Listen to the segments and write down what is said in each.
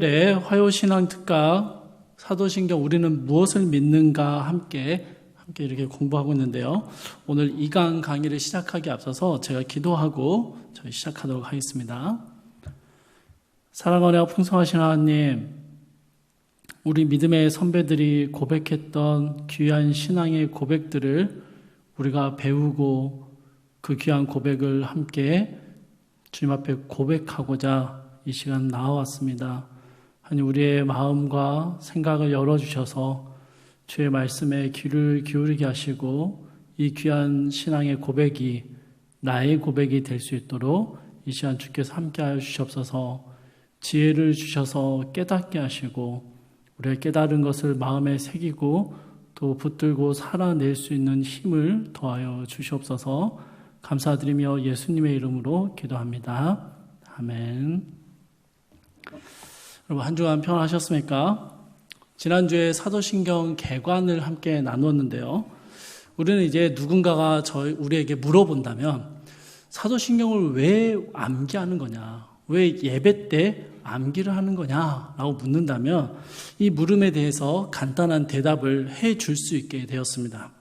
네, 화요신앙 특강 사도신경 우리는 무엇을 믿는가 함께 이렇게 공부하고 있는데요. 오늘 2강 강의를 시작하기 앞서서 제가 기도하고 저희 시작하도록 하겠습니다. 사랑하며 풍성하신 하나님, 우리 믿음의 선배들이 고백했던 귀한 신앙의 고백들을 우리가 배우고 그 귀한 고백을 함께 주님 앞에 고백하고자 이 시간 나와왔습니다. 하나님, 우리의 마음과 생각을 열어주셔서 주의 말씀에 귀를 기울이게 하시고 이 귀한 신앙의 고백이 나의 고백이 될 수 있도록 이 시간 주께서 함께하여 주시옵소서. 지혜를 주셔서 깨닫게 하시고 우리가 깨달은 것을 마음에 새기고 또 붙들고 살아낼 수 있는 힘을 더하여 주시옵소서. 감사드리며 예수님의 이름으로 기도합니다. 아멘. 여러분, 한 주간 평안하셨습니까? 지난주에 사도신경 개관을 함께 나누었는데요. 우리는 이제 누군가가 우리에게 물어본다면 사도신경을 왜 암기하는 거냐, 왜 예배 때 암기를 하는 거냐라고 묻는다면 이 물음에 대해서 간단한 대답을 해줄 수 있게 되었습니다.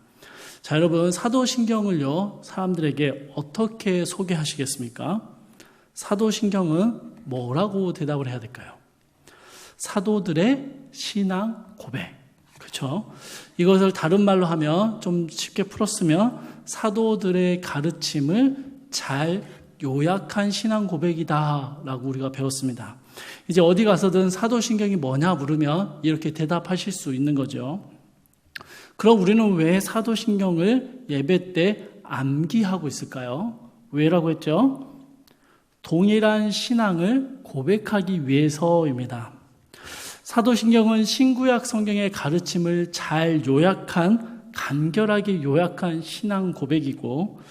자, 여러분, 사도신경을요 사람들에게 어떻게 소개하시겠습니까? 사도신경은 뭐라고 대답을 해야 될까요? 사도들의 신앙 고백. 그렇죠? 이것을 다른 말로 하면, 좀 쉽게 풀었으면 사도들의 가르침을 잘 요약한 신앙 고백이다라고 우리가 배웠습니다. 이제 어디 가서든 사도신경이 뭐냐 물으면 이렇게 대답하실 수 있는 거죠. 그럼 우리는 왜 사도신경을 예배 때 암기하고 있을까요? 왜라고 했죠? 동일한 신앙을 고백하기 위해서입니다. 사도신경은 신구약 성경의 가르침을 잘 요약한, 간결하게 요약한 신앙 고백이고,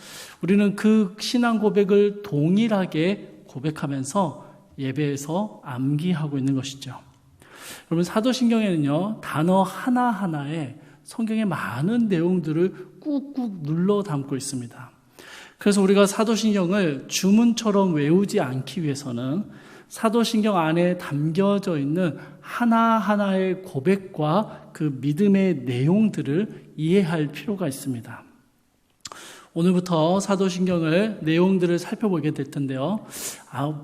우리는 그 신앙 고백을 동일하게 고백하면서 예배에서 암기하고 있는 것이죠. 여러분, 사도신경에는요 단어 하나하나에 성경의 많은 내용들을 꾹꾹 눌러 담고 있습니다. 그래서 우리가 사도신경을 주문처럼 외우지 않기 위해서는 사도신경 안에 담겨져 있는 하나하나의 고백과 그 믿음의 내용들을 이해할 필요가 있습니다. 오늘부터 사도신경을 내용들을 살펴보게 될 텐데요.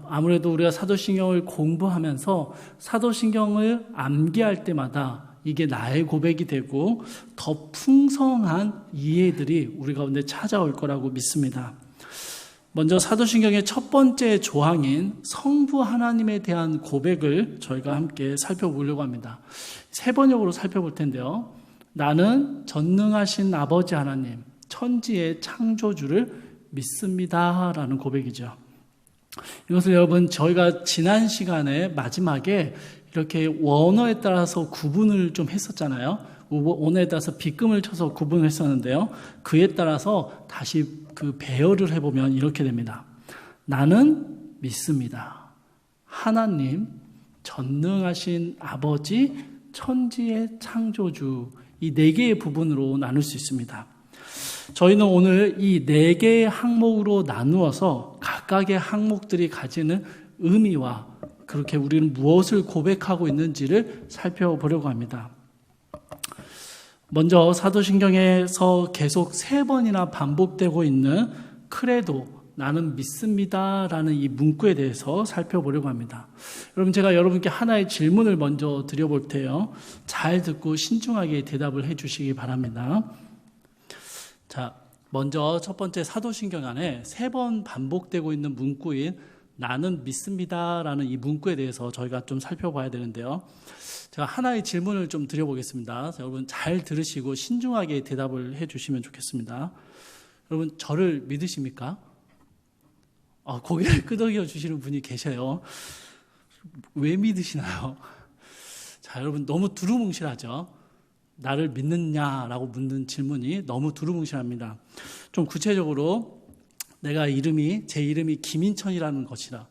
아무래도 우리가 사도신경을 공부하면서 사도신경을 암기할 때마다 이게 나의 고백이 되고 더 풍성한 이해들이 우리 가운데 찾아올 거라고 믿습니다. 먼저 사도신경의 첫 번째 조항인 성부 하나님에 대한 고백을 저희가 함께 살펴보려고 합니다. 세 번역으로 살펴볼 텐데요. 나는 전능하신 아버지 하나님, 천지의 창조주를 믿습니다 라는 고백이죠. 이것을 여러분, 저희가 지난 시간에 마지막에 이렇게 원어에 따라서 구분을 좀 했었잖아요. 원어에 따라서 빗금을 쳐서 구분을 했었는데요. 그에 따라서 다시 그 배열을 해보면 이렇게 됩니다. 나는 믿습니다. 하나님, 전능하신 아버지, 천지의 창조주, 이 네 개의 부분으로 나눌 수 있습니다. 저희는 오늘 이 네 개의 항목으로 나누어서 각각의 항목들이 가지는 의미와 그렇게 우리는 무엇을 고백하고 있는지를 살펴보려고 합니다. 먼저 사도신경에서 계속 3번이나 반복되고 있는 크레도, 나는 믿습니다라는 이 문구에 대해서 살펴보려고 합니다. 여러분, 제가 여러분께 하나의 질문을 먼저 드려볼 테요. 잘 듣고 신중하게 대답을 해 주시기 바랍니다. 자, 먼저 첫 번째 사도신경 안에 3번 반복되고 있는 문구인 나는 믿습니다라는 이 문구에 대해서 저희가 좀 살펴봐야 되는데요. 제가 하나의 질문을 좀 드려보겠습니다. 여러분, 잘 들으시고 신중하게 대답을 해 주시면 좋겠습니다. 여러분, 저를 믿으십니까? 고개를 끄덕여 주시는 분이 계셔요. 왜 믿으시나요? 자, 여러분, 너무 두루뭉실하죠? 나를 믿느냐라고 묻는 질문이 너무 두루뭉실합니다. 좀 구체적으로 제 이름이 김인천이라는 것이다,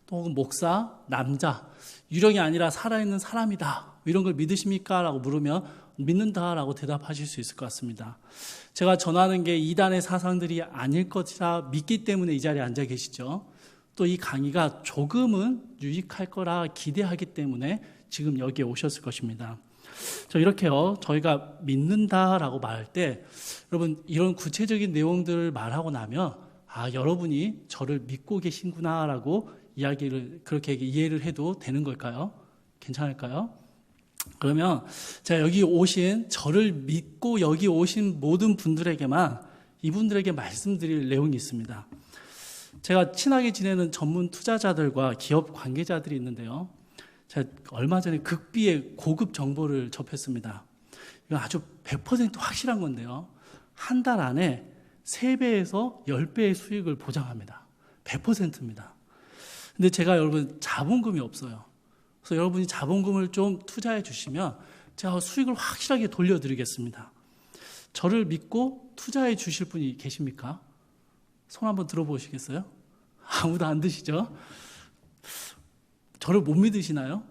또 혹은 목사, 남자, 유령이 아니라 살아있는 사람이다, 이런 걸 믿으십니까? 라고 물으면 믿는다라고 대답하실 수 있을 것 같습니다. 제가 전하는 게 이단의 사상들이 아닐 것이라 믿기 때문에 이 자리에 앉아 계시죠. 또 이 강의가 조금은 유익할 거라 기대하기 때문에 지금 여기에 오셨을 것입니다. 이렇게요, 저희가 믿는다라고 말할 때 여러분 이런 구체적인 내용들을 말하고 나면 여러분이 저를 믿고 계신구나라고 이야기를 그렇게 이해를 해도 되는 걸까요? 괜찮을까요? 그러면 제가 여기 오신 저를 믿고 여기 오신 모든 분들에게만 이분들에게 말씀드릴 내용이 있습니다. 제가 친하게 지내는 전문 투자자들과 기업 관계자들이 있는데요. 제가 얼마 전에 극비의 고급 정보를 접했습니다. 이건 아주 100% 확실한 건데요. 한 달 안에 3배에서 10배의 수익을 보장합니다. 100%입니다. 근데 제가 여러분 자본금이 없어요. 그래서 여러분이 자본금을 좀 투자해 주시면 제가 수익을 확실하게 돌려드리겠습니다. 저를 믿고 투자해 주실 분이 계십니까? 손 한번 들어보시겠어요? 아무도 안 드시죠? 저를 못 믿으시나요?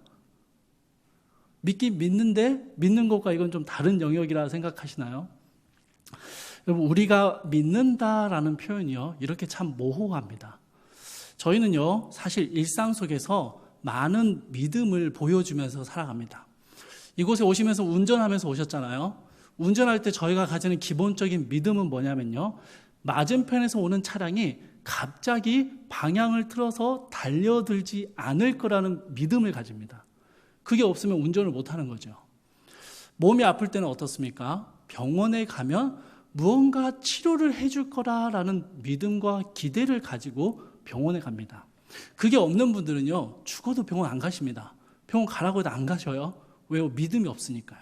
믿긴 믿는데 믿는 것과 이건 좀 다른 영역이라 생각하시나요? 여러분, 우리가 믿는다라는 표현이요, 이렇게 참 모호합니다. 저희는요, 사실 일상 속에서 많은 믿음을 보여주면서 살아갑니다. 이곳에 오시면서 운전하면서 오셨잖아요. 운전할 때 저희가 가지는 기본적인 믿음은 뭐냐면요, 맞은편에서 오는 차량이 갑자기 방향을 틀어서 달려들지 않을 거라는 믿음을 가집니다. 그게 없으면 운전을 못하는 거죠. 몸이 아플 때는 어떻습니까? 병원에 가면 무언가 치료를 해줄 거라라는 믿음과 기대를 가지고 병원에 갑니다. 그게 없는 분들은요, 죽어도 병원 안 가십니다. 병원 가라고 해도 안 가셔요. 왜요? 믿음이 없으니까요.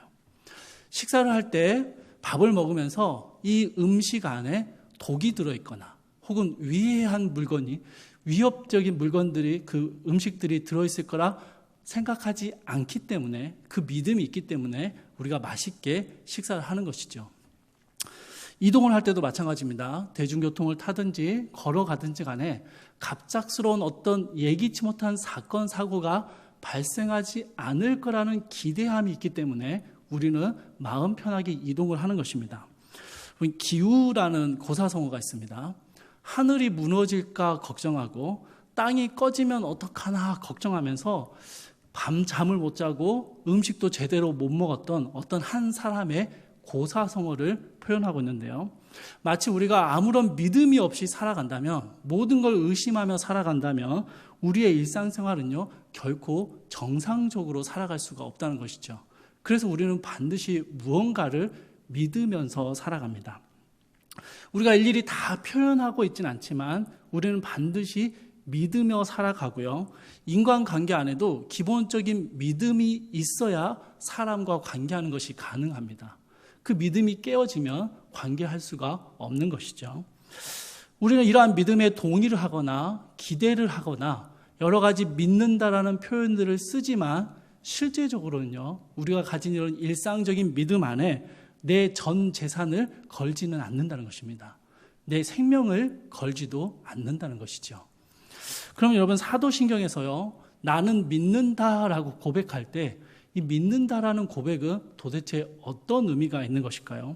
식사를 할 때 밥을 먹으면서 이 음식 안에 독이 들어있거나 혹은 위해한 물건이, 위협적인 물건들이, 그 음식들이 들어있을 거라 생각하지 않기 때문에, 그 믿음이 있기 때문에 우리가 맛있게 식사를 하는 것이죠. 이동을 할 때도 마찬가지입니다. 대중교통을 타든지 걸어가든지 간에 갑작스러운 어떤 예기치 못한 사건, 사고가 발생하지 않을 거라는 기대함이 있기 때문에 우리는 마음 편하게 이동을 하는 것입니다. 기우라는 고사성어가 있습니다. 하늘이 무너질까 걱정하고 땅이 꺼지면 어떡하나 걱정하면서 밤 잠을 못 자고 음식도 제대로 못 먹었던 어떤 한 사람의 고사성어를 표현하고 있는데요. 마치 우리가 아무런 믿음이 없이 살아간다면, 모든 걸 의심하며 살아간다면 우리의 일상생활은요, 결코 정상적으로 살아갈 수가 없다는 것이죠. 그래서 우리는 반드시 무언가를 믿으면서 살아갑니다. 우리가 일일이 다 표현하고 있지는 않지만 우리는 반드시 믿으며 살아가고요. 인간관계 안에도 기본적인 믿음이 있어야 사람과 관계하는 것이 가능합니다. 그 믿음이 깨어지면 관계할 수가 없는 것이죠. 우리는 이러한 믿음에 동의를 하거나 기대를 하거나 여러 가지 믿는다라는 표현들을 쓰지만 실제적으로는요, 우리가 가진 이런 일상적인 믿음 안에 내 전 재산을 걸지는 않는다는 것입니다. 내 생명을 걸지도 않는다는 것이죠. 그럼 여러분, 사도신경에서요, 나는 믿는다라고 고백할 때 이 믿는다라는 고백은 도대체 어떤 의미가 있는 것일까요?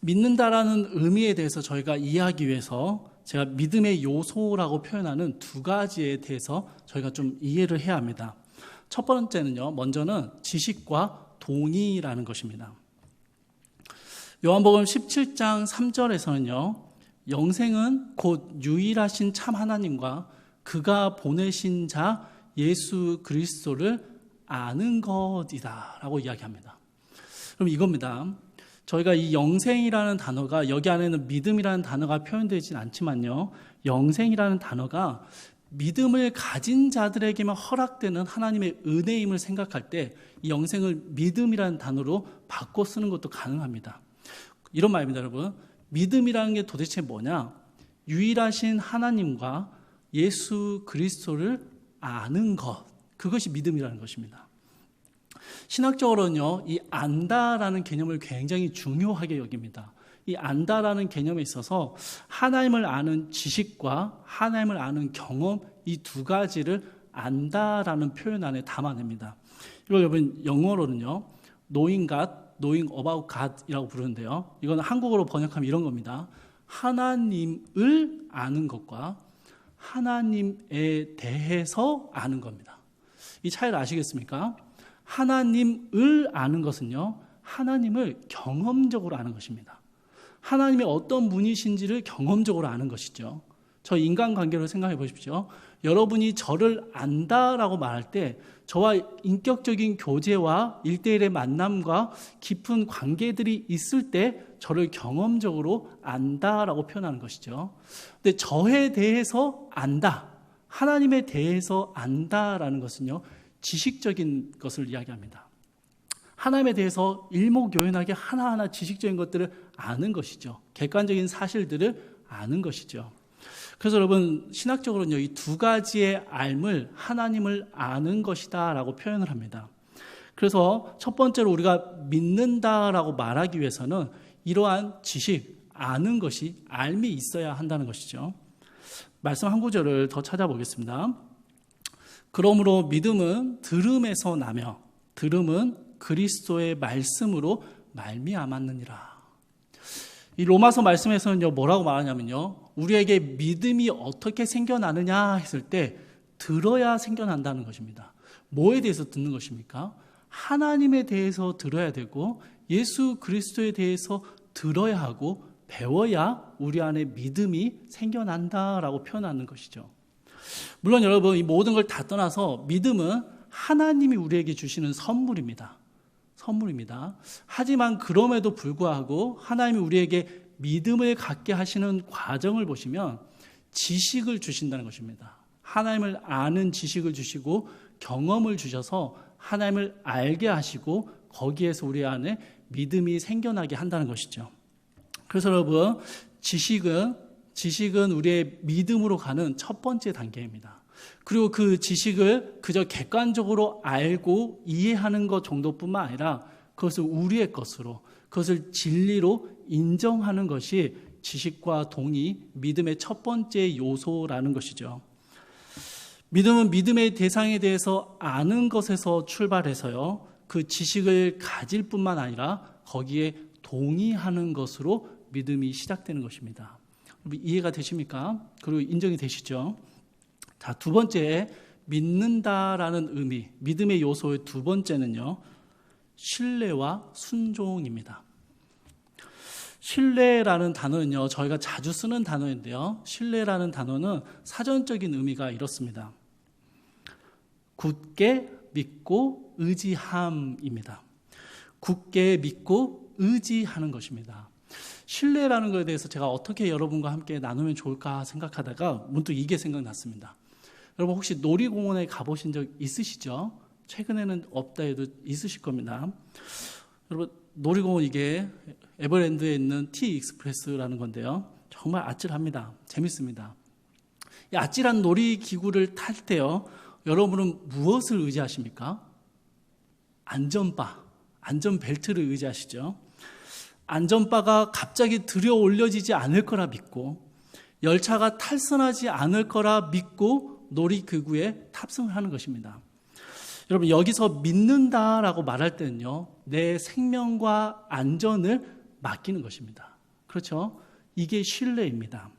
믿는다라는 의미에 대해서 저희가 이해하기 위해서 제가 믿음의 요소라고 표현하는 2가지에 대해서 저희가 좀 이해를 해야 합니다. 첫 번째는요, 먼저는 지식과 동의라는 것입니다. 요한복음 17장 3절에서는요, 영생은 곧 유일하신 참 하나님과 그가 보내신 자 예수 그리스도를 아는 것이다 라고 이야기합니다. 그럼 이겁니다. 저희가 이 영생이라는 단어가, 여기 안에는 믿음이라는 단어가 표현되진 않지만요, 영생이라는 단어가 믿음을 가진 자들에게만 허락되는 하나님의 은혜임을 생각할 때 이 영생을 믿음이라는 단어로 바꿔 쓰는 것도 가능합니다. 이런 말입니다, 여러분. 믿음이라는 게 도대체 뭐냐? 유일하신 하나님과 예수 그리스도를 아는 것, 그것이 믿음이라는 것입니다. 신학적으로는요, 이 안다라는 개념을 굉장히 중요하게 여깁니다. 이 안다라는 개념에 있어서 하나님을 아는 지식과 하나님을 아는 경험, 이 2가지를 안다라는 표현 안에 담아냅니다. 이걸 여러분 영어로는요, knowing God, knowing about God이라고 부르는데요. 이건 한국어로 번역하면 이런 겁니다. 하나님을 아는 것과 하나님에 대해서 아는 겁니다. 이 차이를 아시겠습니까? 하나님을 아는 것은요, 하나님을 경험적으로 아는 것입니다. 하나님이 어떤 분이신지를 경험적으로 아는 것이죠. 저 인간관계로 생각해 보십시오. 여러분이 저를 안다라고 말할 때 저와 인격적인 교제와 일대일의 만남과 깊은 관계들이 있을 때 저를 경험적으로 안다라고 표현하는 것이죠. 근데 저에 대해서 안다, 하나님에 대해서 안다라는 것은요, 지식적인 것을 이야기합니다. 하나님에 대해서 일목요연하게 하나하나 지식적인 것들을 아는 것이죠. 객관적인 사실들을 아는 것이죠. 그래서 여러분, 신학적으로는요, 이 두 가지의 알을 하나님을 아는 것이다 라고 표현을 합니다. 그래서 첫 번째로 우리가 믿는다라고 말하기 위해서는 이러한 지식, 아는 것이 알미 있어야 한다는 것이죠. 말씀 한 구절을 더 찾아보겠습니다. 그러므로 믿음은 들음에서 나며 들음은 그리스도의 말씀으로 말미암았느니라. 이 로마서 말씀에서는요, 뭐라고 말하냐면요, 우리에게 믿음이 어떻게 생겨나느냐 했을 때 들어야 생겨난다는 것입니다. 뭐에 대해서 듣는 것입니까? 하나님에 대해서 들어야 되고 예수 그리스도에 대해서 들어야 하고 배워야 우리 안에 믿음이 생겨난다라고 표현하는 것이죠. 물론 여러분, 이 모든 걸 다 떠나서 믿음은 하나님이 우리에게 주시는 선물입니다. 하지만 그럼에도 불구하고 하나님이 우리에게 믿음을 갖게 하시는 과정을 보시면 지식을 주신다는 것입니다. 하나님을 아는 지식을 주시고 경험을 주셔서 하나님을 알게 하시고 거기에서 우리 안에 믿음이 생겨나게 한다는 것이죠. 그래서 여러분, 지식은 우리의 믿음으로 가는 첫 번째 단계입니다. 그리고 그 지식을 그저 객관적으로 알고 이해하는 것 정도뿐만 아니라 그것을 우리의 것으로, 그것을 진리로 인정하는 것이 지식과 동의, 믿음의 첫 번째 요소라는 것이죠. 믿음은 믿음의 대상에 대해서 아는 것에서 출발해서요, 그 지식을 가질 뿐만 아니라 거기에 동의하는 것으로 믿음이 시작되는 것입니다. 이해가 되십니까? 그리고 인정이 되시죠? 자, 두 번째, 믿는다라는 의미, 믿음의 요소의 두 번째는요, 신뢰와 순종입니다. 신뢰라는 단어는요, 저희가 자주 쓰는 단어인데요, 신뢰라는 단어는 사전적인 의미가 이렇습니다. 굳게 믿고 의지함입니다. 굳게 믿고 의지하는 것입니다. 신뢰라는 것에 대해서 제가 어떻게 여러분과 함께 나누면 좋을까 생각하다가 문득 이게 생각났습니다. 여러분, 혹시 놀이공원에 가보신 적 있으시죠? 최근에는 없다 해도 있으실 겁니다. 여러분, 놀이공원, 이게 에버랜드에 있는 T-익스프레스라는 건데요, 정말 아찔합니다. 재밌습니다. 이 아찔한 놀이기구를 탈 때요, 여러분은 무엇을 의지하십니까? 안전벨트를 의지하시죠. 안전바가 갑자기 들여 올려지지 않을 거라 믿고, 열차가 탈선하지 않을 거라 믿고 놀이기구에 탑승을 하는 것입니다. 여러분, 여기서 믿는다라고 말할 때는요, 내 생명과 안전을 맡기는 것입니다. 그렇죠? 이게 신뢰입니다.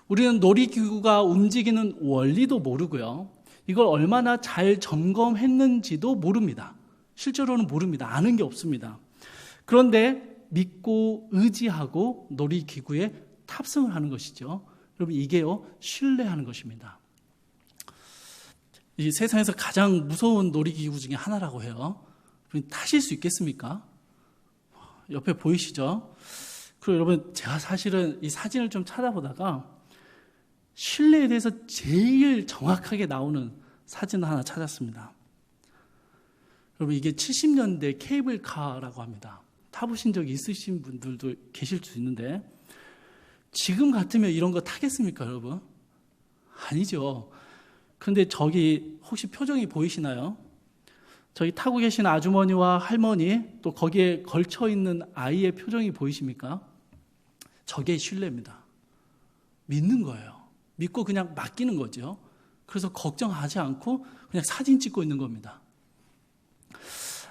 우리는 놀이기구가 움직이는 원리도 모르고요, 이걸 얼마나 잘 점검했는지도 모릅니다. 실제로는 모릅니다. 아는 게 없습니다. 그런데 믿고 의지하고 놀이기구에 탑승을 하는 것이죠. 여러분, 이게요, 신뢰하는 것입니다. 이 세상에서 가장 무서운 놀이기구 중에 하나라고 해요. 타실 수 있겠습니까? 옆에 보이시죠? 그리고 여러분, 제가 사실은 이 사진을 좀 찾아보다가 신뢰에 대해서 제일 정확하게 나오는 사진 하나 찾았습니다. 여러분, 이게 70년대 케이블카라고 합니다. 타보신 적 있으신 분들도 계실 수 있는데, 지금 같으면 이런 거 타겠습니까, 여러분? 아니죠. 근데 저기 혹시 표정이 보이시나요? 저기 타고 계신 아주머니와 할머니, 또 거기에 걸쳐 있는 아이의 표정이 보이십니까? 저게 신뢰입니다. 믿는 거예요. 믿고 그냥 맡기는 거죠. 그래서 걱정하지 않고 그냥 사진 찍고 있는 겁니다.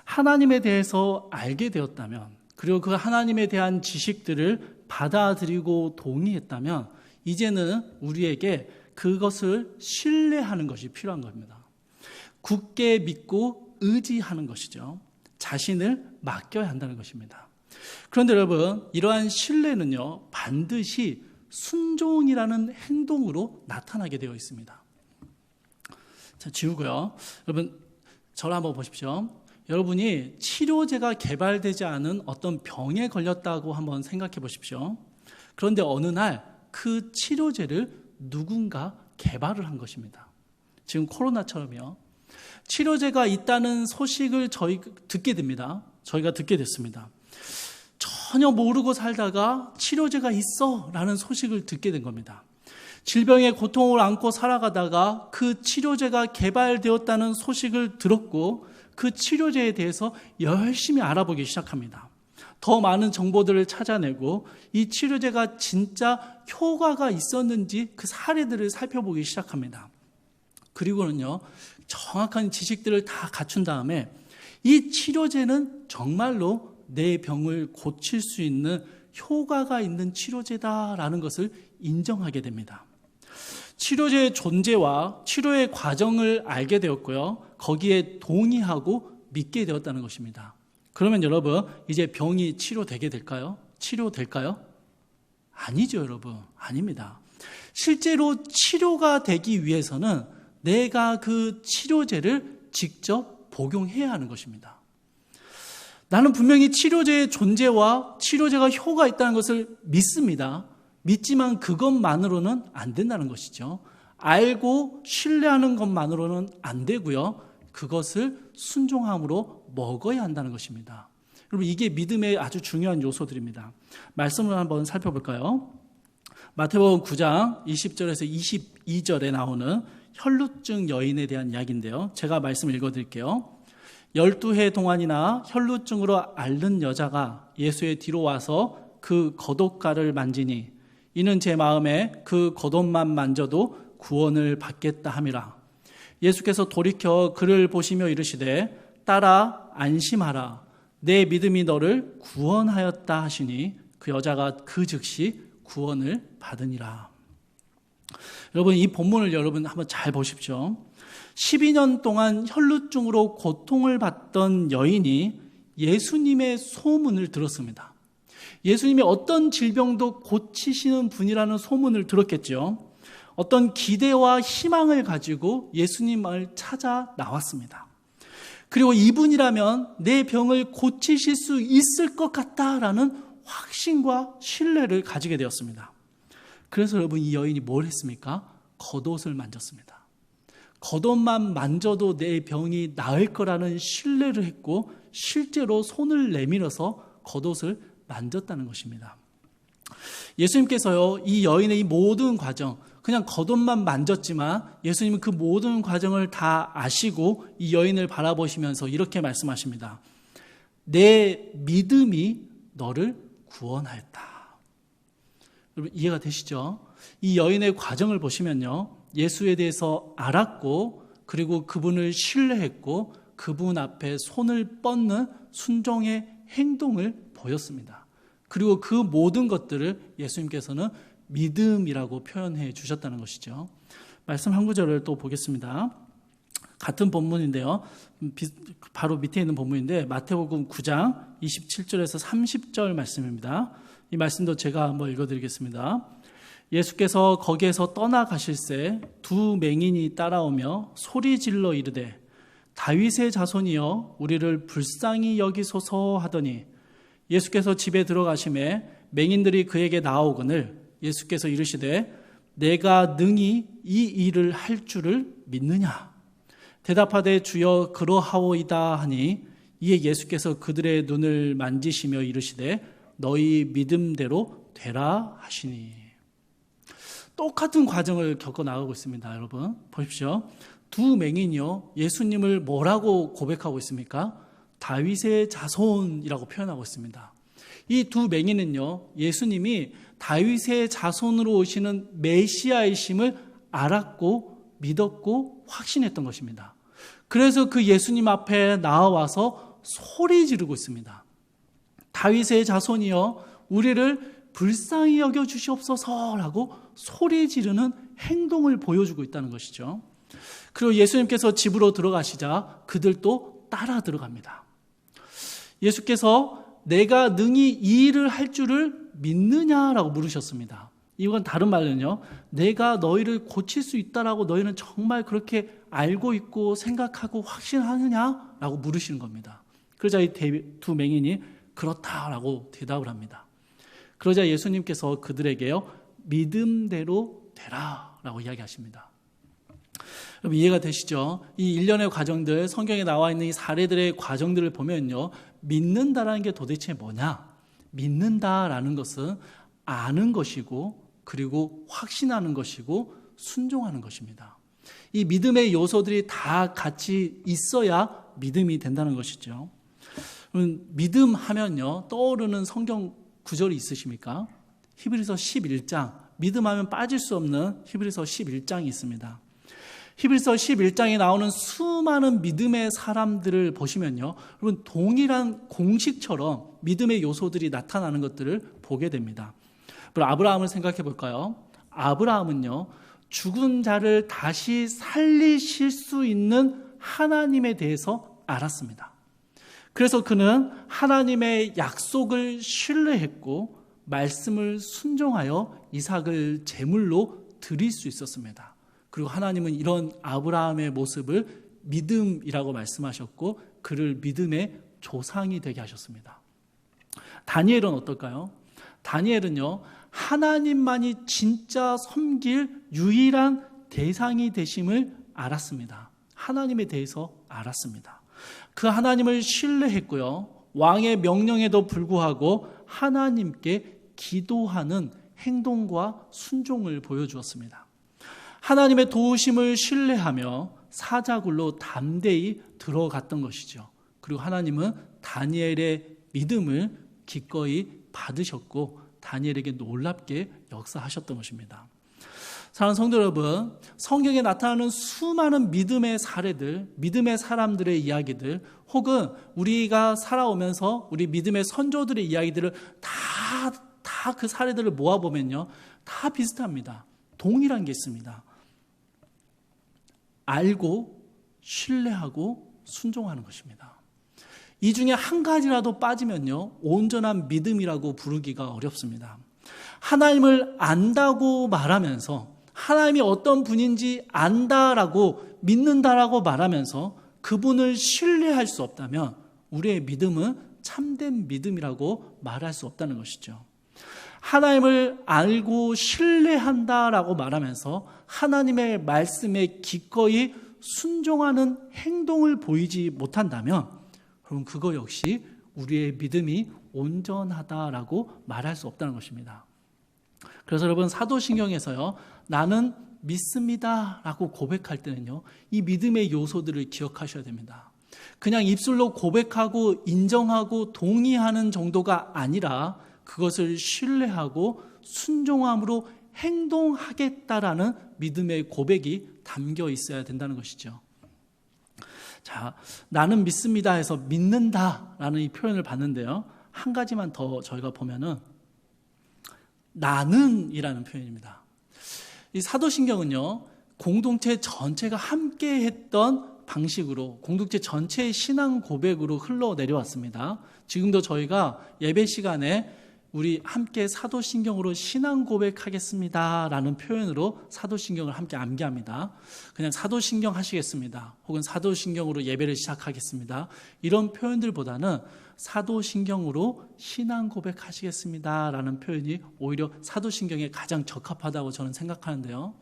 하나님에 대해서 알게 되었다면, 그리고 그 하나님에 대한 지식들을 받아들이고 동의했다면, 이제는 우리에게 그것을 신뢰하는 것이 필요한 겁니다. 굳게 믿고 의지하는 것이죠. 자신을 맡겨야 한다는 것입니다. 그런데 여러분, 이러한 신뢰는요, 반드시 순종이라는 행동으로 나타나게 되어 있습니다. 자, 지우고요. 여러분, 저를 한번 보십시오. 여러분이 치료제가 개발되지 않은 어떤 병에 걸렸다고 한번 생각해 보십시오. 그런데 어느 날 그 치료제를 누군가 개발을 한 것입니다. 지금 코로나처럼요. 치료제가 있다는 소식을 저희가 듣게 됩니다. 저희가 듣게 됐습니다. 전혀 모르고 살다가 치료제가 있어 라는 소식을 듣게 된 겁니다. 질병의 고통을 안고 살아가다가 그 치료제가 개발되었다는 소식을 들었고 그 치료제에 대해서 열심히 알아보기 시작합니다. 더 많은 정보들을 찾아내고 이 치료제가 진짜 효과가 있었는지 그 사례들을 살펴보기 시작합니다. 그리고는요, 정확한 지식들을 다 갖춘 다음에 이 치료제는 정말로 내 병을 고칠 수 있는 효과가 있는 치료제다라는 것을 인정하게 됩니다. 치료제의 존재와 치료의 과정을 알게 되었고요. 거기에 동의하고 믿게 되었다는 것입니다. 그러면 여러분, 이제 병이 치료되게 될까요? 치료될까요? 아니죠, 여러분. 아닙니다. 실제로 치료가 되기 위해서는 내가 그 치료제를 직접 복용해야 하는 것입니다. 나는 분명히 치료제의 존재와 치료제가 효과가 있다는 것을 믿습니다. 믿지만 그것만으로는 안 된다는 것이죠. 알고 신뢰하는 것만으로는 안 되고요. 그것을 순종함으로 먹어야 한다는 것입니다. 여러분, 이게 믿음의 아주 중요한 요소들입니다. 말씀을 한번 살펴볼까요? 마태복음 9장 20절에서 22절에 나오는 혈루증 여인에 대한 이야기인데요. 제가 말씀 읽어드릴게요. 12해 동안이나 혈루증으로 앓는 여자가 예수의 뒤로 와서 그 겉옷가를 만지니 이는 제 마음에 그 겉옷만 만져도 구원을 받겠다 함이라. 예수께서 돌이켜 그를 보시며 이르시되 딸아 안심하라 내 믿음이 너를 구원하였다 하시니 그 여자가 그 즉시 구원을 받으니라. 여러분, 이 본문을 여러분 한번 잘 보십시오. 12년 동안 혈루증으로 고통을 받던 여인이 예수님의 소문을 들었습니다. 예수님이 어떤 질병도 고치시는 분이라는 소문을 들었겠죠. 어떤 기대와 희망을 가지고 예수님을 찾아 나왔습니다. 그리고 이분이라면 내 병을 고치실 수 있을 것 같다라는 확신과 신뢰를 가지게 되었습니다. 그래서 여러분, 이 여인이 뭘 했습니까? 겉옷을 만졌습니다. 겉옷만 만져도 내 병이 나을 거라는 신뢰를 했고 실제로 손을 내밀어서 겉옷을 만졌다는 것입니다. 예수님께서요, 이 여인의 이 모든 과정, 그냥 겉옷만 만졌지만 예수님은 그 모든 과정을 다 아시고 이 여인을 바라보시면서 이렇게 말씀하십니다. 내 믿음이 너를 구원하였다. 여러분, 이해가 되시죠? 이 여인의 과정을 보시면요, 예수에 대해서 알았고 그리고 그분을 신뢰했고 그분 앞에 손을 뻗는 순종의 행동을 보였습니다. 그리고 그 모든 것들을 예수님께서는 믿음이라고 표현해 주셨다는 것이죠. 말씀 한 구절을 또 보겠습니다. 같은 본문인데요. 바로 밑에 있는 본문인데 마태복음 9장 27절에서 30절 말씀입니다. 이 말씀도 제가 한번 읽어드리겠습니다. 예수께서 거기에서 떠나가실새 두 맹인이 따라오며 소리질러 이르되 다윗의 자손이여 우리를 불쌍히 여기소서 하더니 예수께서 집에 들어가심에 맹인들이 그에게 나아오거늘 예수께서 이르시되 내가 능히 이 일을 할 줄을 믿느냐? 대답하되 주여 그러하오이다 하니 이에 예수께서 그들의 눈을 만지시며 이르시되 너희 믿음대로 되라 하시니. 똑같은 과정을 겪어 나가고 있습니다. 여러분 보십시오. 두 맹인이요, 예수님을 뭐라고 고백하고 있습니까? 다윗의 자손이라고 표현하고 있습니다. 이 두 맹인은요, 예수님이 다윗의 자손으로 오시는 메시아이심을 알았고 믿었고 확신했던 것입니다. 그래서 그 예수님 앞에 나와서 소리 지르고 있습니다. 다윗의 자손이여 우리를 불쌍히 여겨 주시옵소서라고 소리 지르는 행동을 보여주고 있다는 것이죠. 그리고 예수님께서 집으로 들어가시자 그들도 따라 들어갑니다. 예수께서 내가 능히 이 일을 할 줄을 믿느냐라고 물으셨습니다. 이건 다른 말은요, 내가 너희를 고칠 수 있다라고 너희는 정말 그렇게 알고 있고 생각하고 확신하느냐라고 물으시는 겁니다. 그러자 이 두 맹인이 그렇다라고 대답을 합니다. 그러자 예수님께서 그들에게요, 믿음대로 되라라고 이야기하십니다. 여러분 이해가 되시죠? 이 일련의 과정들, 성경에 나와 있는 이 사례들의 과정들을 보면요, 믿는다라는 게 도대체 뭐냐? 믿는다라는 것은 아는 것이고, 그리고 확신하는 것이고, 순종하는 것입니다. 이 믿음의 요소들이 다 같이 있어야 믿음이 된다는 것이죠. 믿음 하면요, 떠오르는 성경 구절이 있으십니까? 히브리서 11장, 믿음하면 빠질 수 없는 히브리서 11장이 있습니다. 히브리서 11장에 나오는 수많은 믿음의 사람들을 보시면요, 여러분 동일한 공식처럼 믿음의 요소들이 나타나는 것들을 보게 됩니다. 아브라함을 생각해 볼까요? 아브라함은요, 죽은 자를 다시 살리실 수 있는 하나님에 대해서 알았습니다. 그래서 그는 하나님의 약속을 신뢰했고 말씀을 순종하여 이삭을 제물로 드릴 수 있었습니다. 그리고 하나님은 이런 아브라함의 모습을 믿음이라고 말씀하셨고 그를 믿음의 조상이 되게 하셨습니다. 다니엘은 어떨까요? 다니엘은요, 하나님만이 진짜 섬길 유일한 대상이 되심을 알았습니다. 하나님에 대해서 알았습니다. 그 하나님을 신뢰했고요, 왕의 명령에도 불구하고 하나님께 기도하는 행동과 순종을 보여주었습니다. 하나님의 도우심을 신뢰하며 사자굴로 담대히 들어갔던 것이죠. 그리고 하나님은 다니엘의 믿음을 기꺼이 받으셨고 다니엘에게 놀랍게 역사하셨던 것입니다. 사랑하는 성도 여러분, 성경에 나타나는 수많은 믿음의 사례들, 믿음의 사람들의 이야기들, 혹은 우리가 살아오면서 우리 믿음의 선조들의 이야기들을 다 그 사례들을 모아보면요, 다 비슷합니다. 동일한 게 있습니다. 알고 신뢰하고 순종하는 것입니다. 이 중에 한 가지라도 빠지면요, 온전한 믿음이라고 부르기가 어렵습니다. 하나님을 안다고 말하면서, 하나님이 어떤 분인지 안다라고, 믿는다라고 말하면서 그분을 신뢰할 수 없다면 우리의 믿음은 참된 믿음이라고 말할 수 없다는 것이죠. 하나님을 알고 신뢰한다라고 말하면서 하나님의 말씀에 기꺼이 순종하는 행동을 보이지 못한다면 그럼 그거 역시 우리의 믿음이 온전하다라고 말할 수 없다는 것입니다. 그래서 여러분, 사도신경에서요, 나는 믿습니다 라고 고백할 때는요, 이 믿음의 요소들을 기억하셔야 됩니다. 그냥 입술로 고백하고 인정하고 동의하는 정도가 아니라 그것을 신뢰하고 순종함으로 행동하겠다라는 믿음의 고백이 담겨 있어야 된다는 것이죠. 자, 나는 믿습니다 해서 믿는다라는 이 표현을 봤는데요, 한 가지만 더 저희가 보면은 나는이라는 표현입니다. 이 사도신경은요, 공동체 전체가 함께 했던 방식으로, 공동체 전체의 신앙 고백으로 흘러내려왔습니다. 지금도 저희가 예배 시간에 우리 함께 사도신경으로 신앙 고백하겠습니다 라는 표현으로 사도신경을 함께 암기합니다. 그냥 사도신경 하시겠습니다, 혹은 사도신경으로 예배를 시작하겠습니다, 이런 표현들보다는 사도신경으로 신앙 고백하시겠습니다 라는 표현이 오히려 사도신경에 가장 적합하다고 저는 생각하는데요,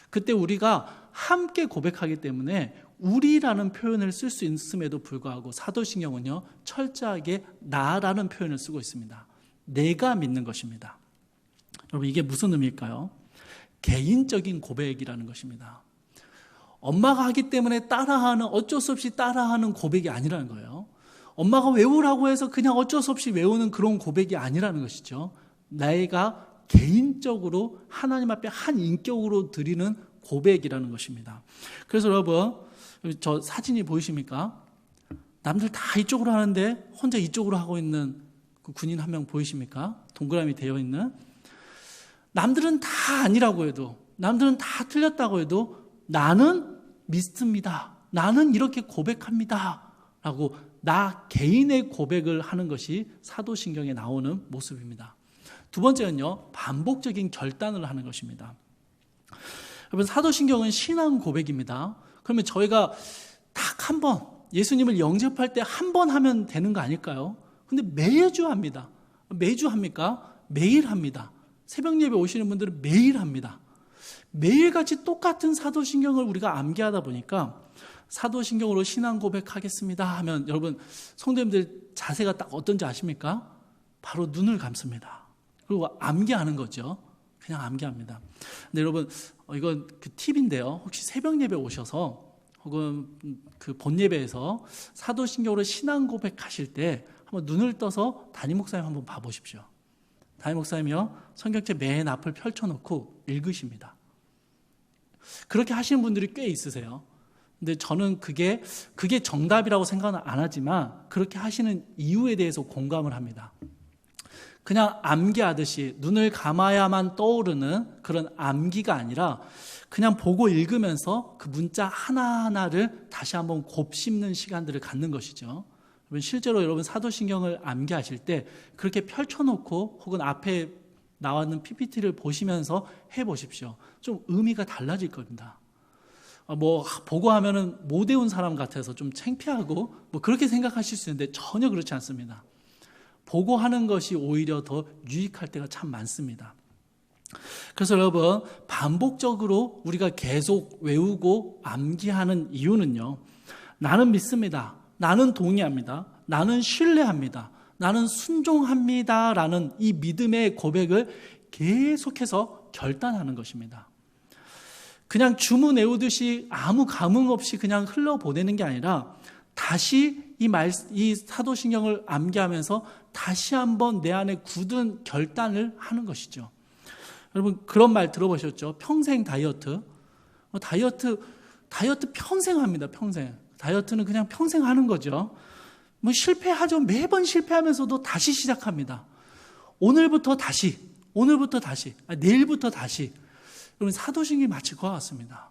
그때 우리가 함께 고백하기 때문에 우리라는 표현을 쓸 수 있음에도 불구하고 사도신경은요, 철저하게 나라는 표현을 쓰고 있습니다. 내가 믿는 것입니다. 여러분, 이게 무슨 의미일까요? 개인적인 고백이라는 것입니다. 엄마가 하기 때문에 따라하는, 어쩔 수 없이 따라하는 고백이 아니라는 거예요. 엄마가 외우라고 해서 그냥 어쩔 수 없이 외우는 그런 고백이 아니라는 것이죠. 내가 개인적으로 하나님 앞에 한 인격으로 드리는 고백이라는 것입니다. 그래서 여러분, 저 사진이 보이십니까? 남들 다 이쪽으로 하는데 혼자 이쪽으로 하고 있는 그 군인 한 명 보이십니까? 동그라미 되어 있는. 남들은 다 아니라고 해도, 남들은 다 틀렸다고 해도 나는 믿습니다. 나는 이렇게 고백합니다. 라고 나 개인의 고백을 하는 것이 사도신경에 나오는 모습입니다. 두 번째는요, 반복적인 결단을 하는 것입니다. 여러분, 사도신경은 신앙 고백입니다. 그러면 저희가 딱 한 번, 예수님을 영접할 때 한 번 하면 되는 거 아닐까요? 근데 매주 합니다. 매주 합니까? 매일 합니다. 새벽 예배 오시는 분들은 매일 합니다. 매일같이 똑같은 사도신경을 우리가 암기하다 보니까 사도신경으로 신앙 고백하겠습니다 하면 여러분 성도님들 자세가 딱 어떤지 아십니까? 바로 눈을 감습니다. 그리고 암기하는 거죠. 그냥 암기합니다. 근데 여러분 이건 그 팁인데요. 혹시 새벽 예배 오셔서 혹은 그 본 예배에서 사도신경으로 신앙 고백하실 때 한번 눈을 떠서 담임 목사님 한번 봐보십시오. 담임 목사님이요, 성경책 맨 앞을 펼쳐놓고 읽으십니다. 그렇게 하시는 분들이 꽤 있으세요. 근데 저는 그게 정답이라고 생각은 안 하지만 그렇게 하시는 이유에 대해서 공감을 합니다. 그냥 암기하듯이 눈을 감아야만 떠오르는 그런 암기가 아니라 그냥 보고 읽으면서 그 문자 하나하나를 다시 한번 곱씹는 시간들을 갖는 것이죠. 실제로 여러분 사도신경을 암기하실 때 그렇게 펼쳐놓고 혹은 앞에 나와 있는 PPT를 보시면서 해보십시오. 좀 의미가 달라질 겁니다. 뭐 보고 하면은 못 외운 사람 같아서 좀 창피하고 뭐 그렇게 생각하실 수 있는데 전혀 그렇지 않습니다. 보고 하는 것이 오히려 더 유익할 때가 참 많습니다. 그래서 여러분 반복적으로 우리가 계속 외우고 암기하는 이유는요, 나는 믿습니다. 나는 동의합니다. 나는 신뢰합니다. 나는 순종합니다. 라는 이 믿음의 고백을 계속해서 결단하는 것입니다. 그냥 주문 외우듯이 아무 감흥 없이 그냥 흘러보내는 게 아니라 다시 이 사도신경을 암기하면서 다시 한번 내 안에 굳은 결단을 하는 것이죠. 여러분 그런 말 들어보셨죠? 평생 다이어트. 다이어트 평생 합니다. 평생. 다이어트는 그냥 평생 하는 거죠. 뭐 실패하죠. 매번 실패하면서도 다시 시작합니다. 오늘부터 다시, 내일부터 다시. 여러분 사도신경이 마치 그와 같습니다.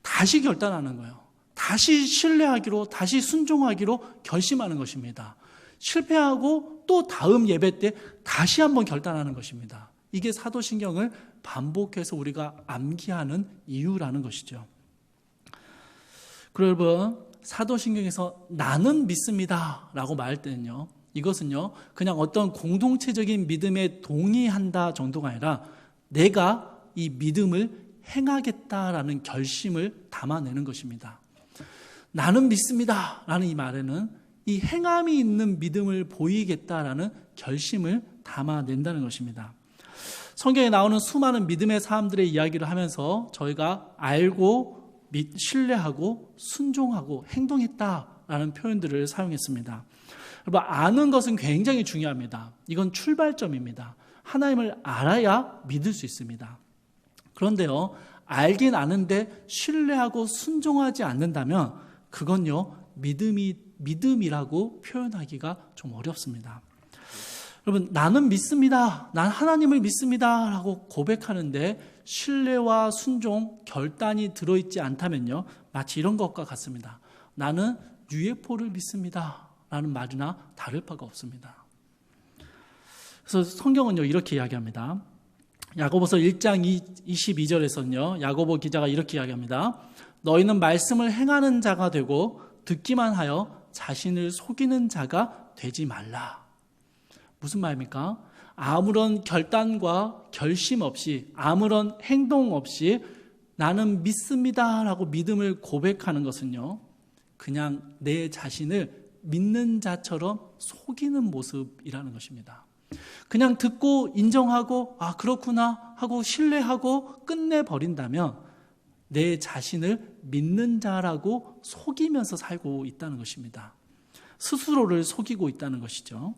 다시 결단하는 거예요. 다시 신뢰하기로, 다시 순종하기로 결심하는 것입니다. 실패하고 또 다음 예배 때 다시 한번 결단하는 것입니다. 이게 사도신경을 반복해서 우리가 암기하는 이유라는 것이죠. 그리고 여러분 사도신경에서 나는 믿습니다 라고 말할 때는요, 이것은요 그냥 어떤 공동체적인 믿음에 동의한다 정도가 아니라 내가 이 믿음을 행하겠다라는 결심을 담아내는 것입니다. 나는 믿습니다 라는 이 말에는 이 행함이 있는 믿음을 보이겠다라는 결심을 담아낸다는 것입니다. 성경에 나오는 수많은 믿음의 사람들의 이야기를 하면서 저희가 알고 신뢰하고 순종하고 행동했다라는 표현들을 사용했습니다. 여러분 아는 것은 굉장히 중요합니다. 이건 출발점입니다. 하나님을 알아야 믿을 수 있습니다. 그런데요, 알긴 아는데 신뢰하고 순종하지 않는다면 그건요 믿음이라고 표현하기가 좀 어렵습니다. 여러분 나는 믿습니다. 난 하나님을 믿습니다 라고 고백하는데 신뢰와 순종, 결단이 들어있지 않다면요 마치 이런 것과 같습니다. 나는 UFO를 믿습니다 라는 말이나 다를 바가 없습니다. 그래서 성경은요 이렇게 이야기합니다. 야고보서 1장 22절에서는요 야고보 기자가 이렇게 이야기합니다. 너희는 말씀을 행하는 자가 되고 듣기만 하여 자신을 속이는 자가 되지 말라. 무슨 말입니까? 아무런 결단과 결심 없이, 아무런 행동 없이 나는 믿습니다 라고 믿음을 고백하는 것은요 그냥 내 자신을 믿는 자처럼 속이는 모습이라는 것입니다. 그냥 듣고 인정하고 아 그렇구나 하고 신뢰하고 끝내버린다면 내 자신을 믿는 자라고 속이면서 살고 있다는 것입니다. 스스로를 속이고 있다는 것이죠.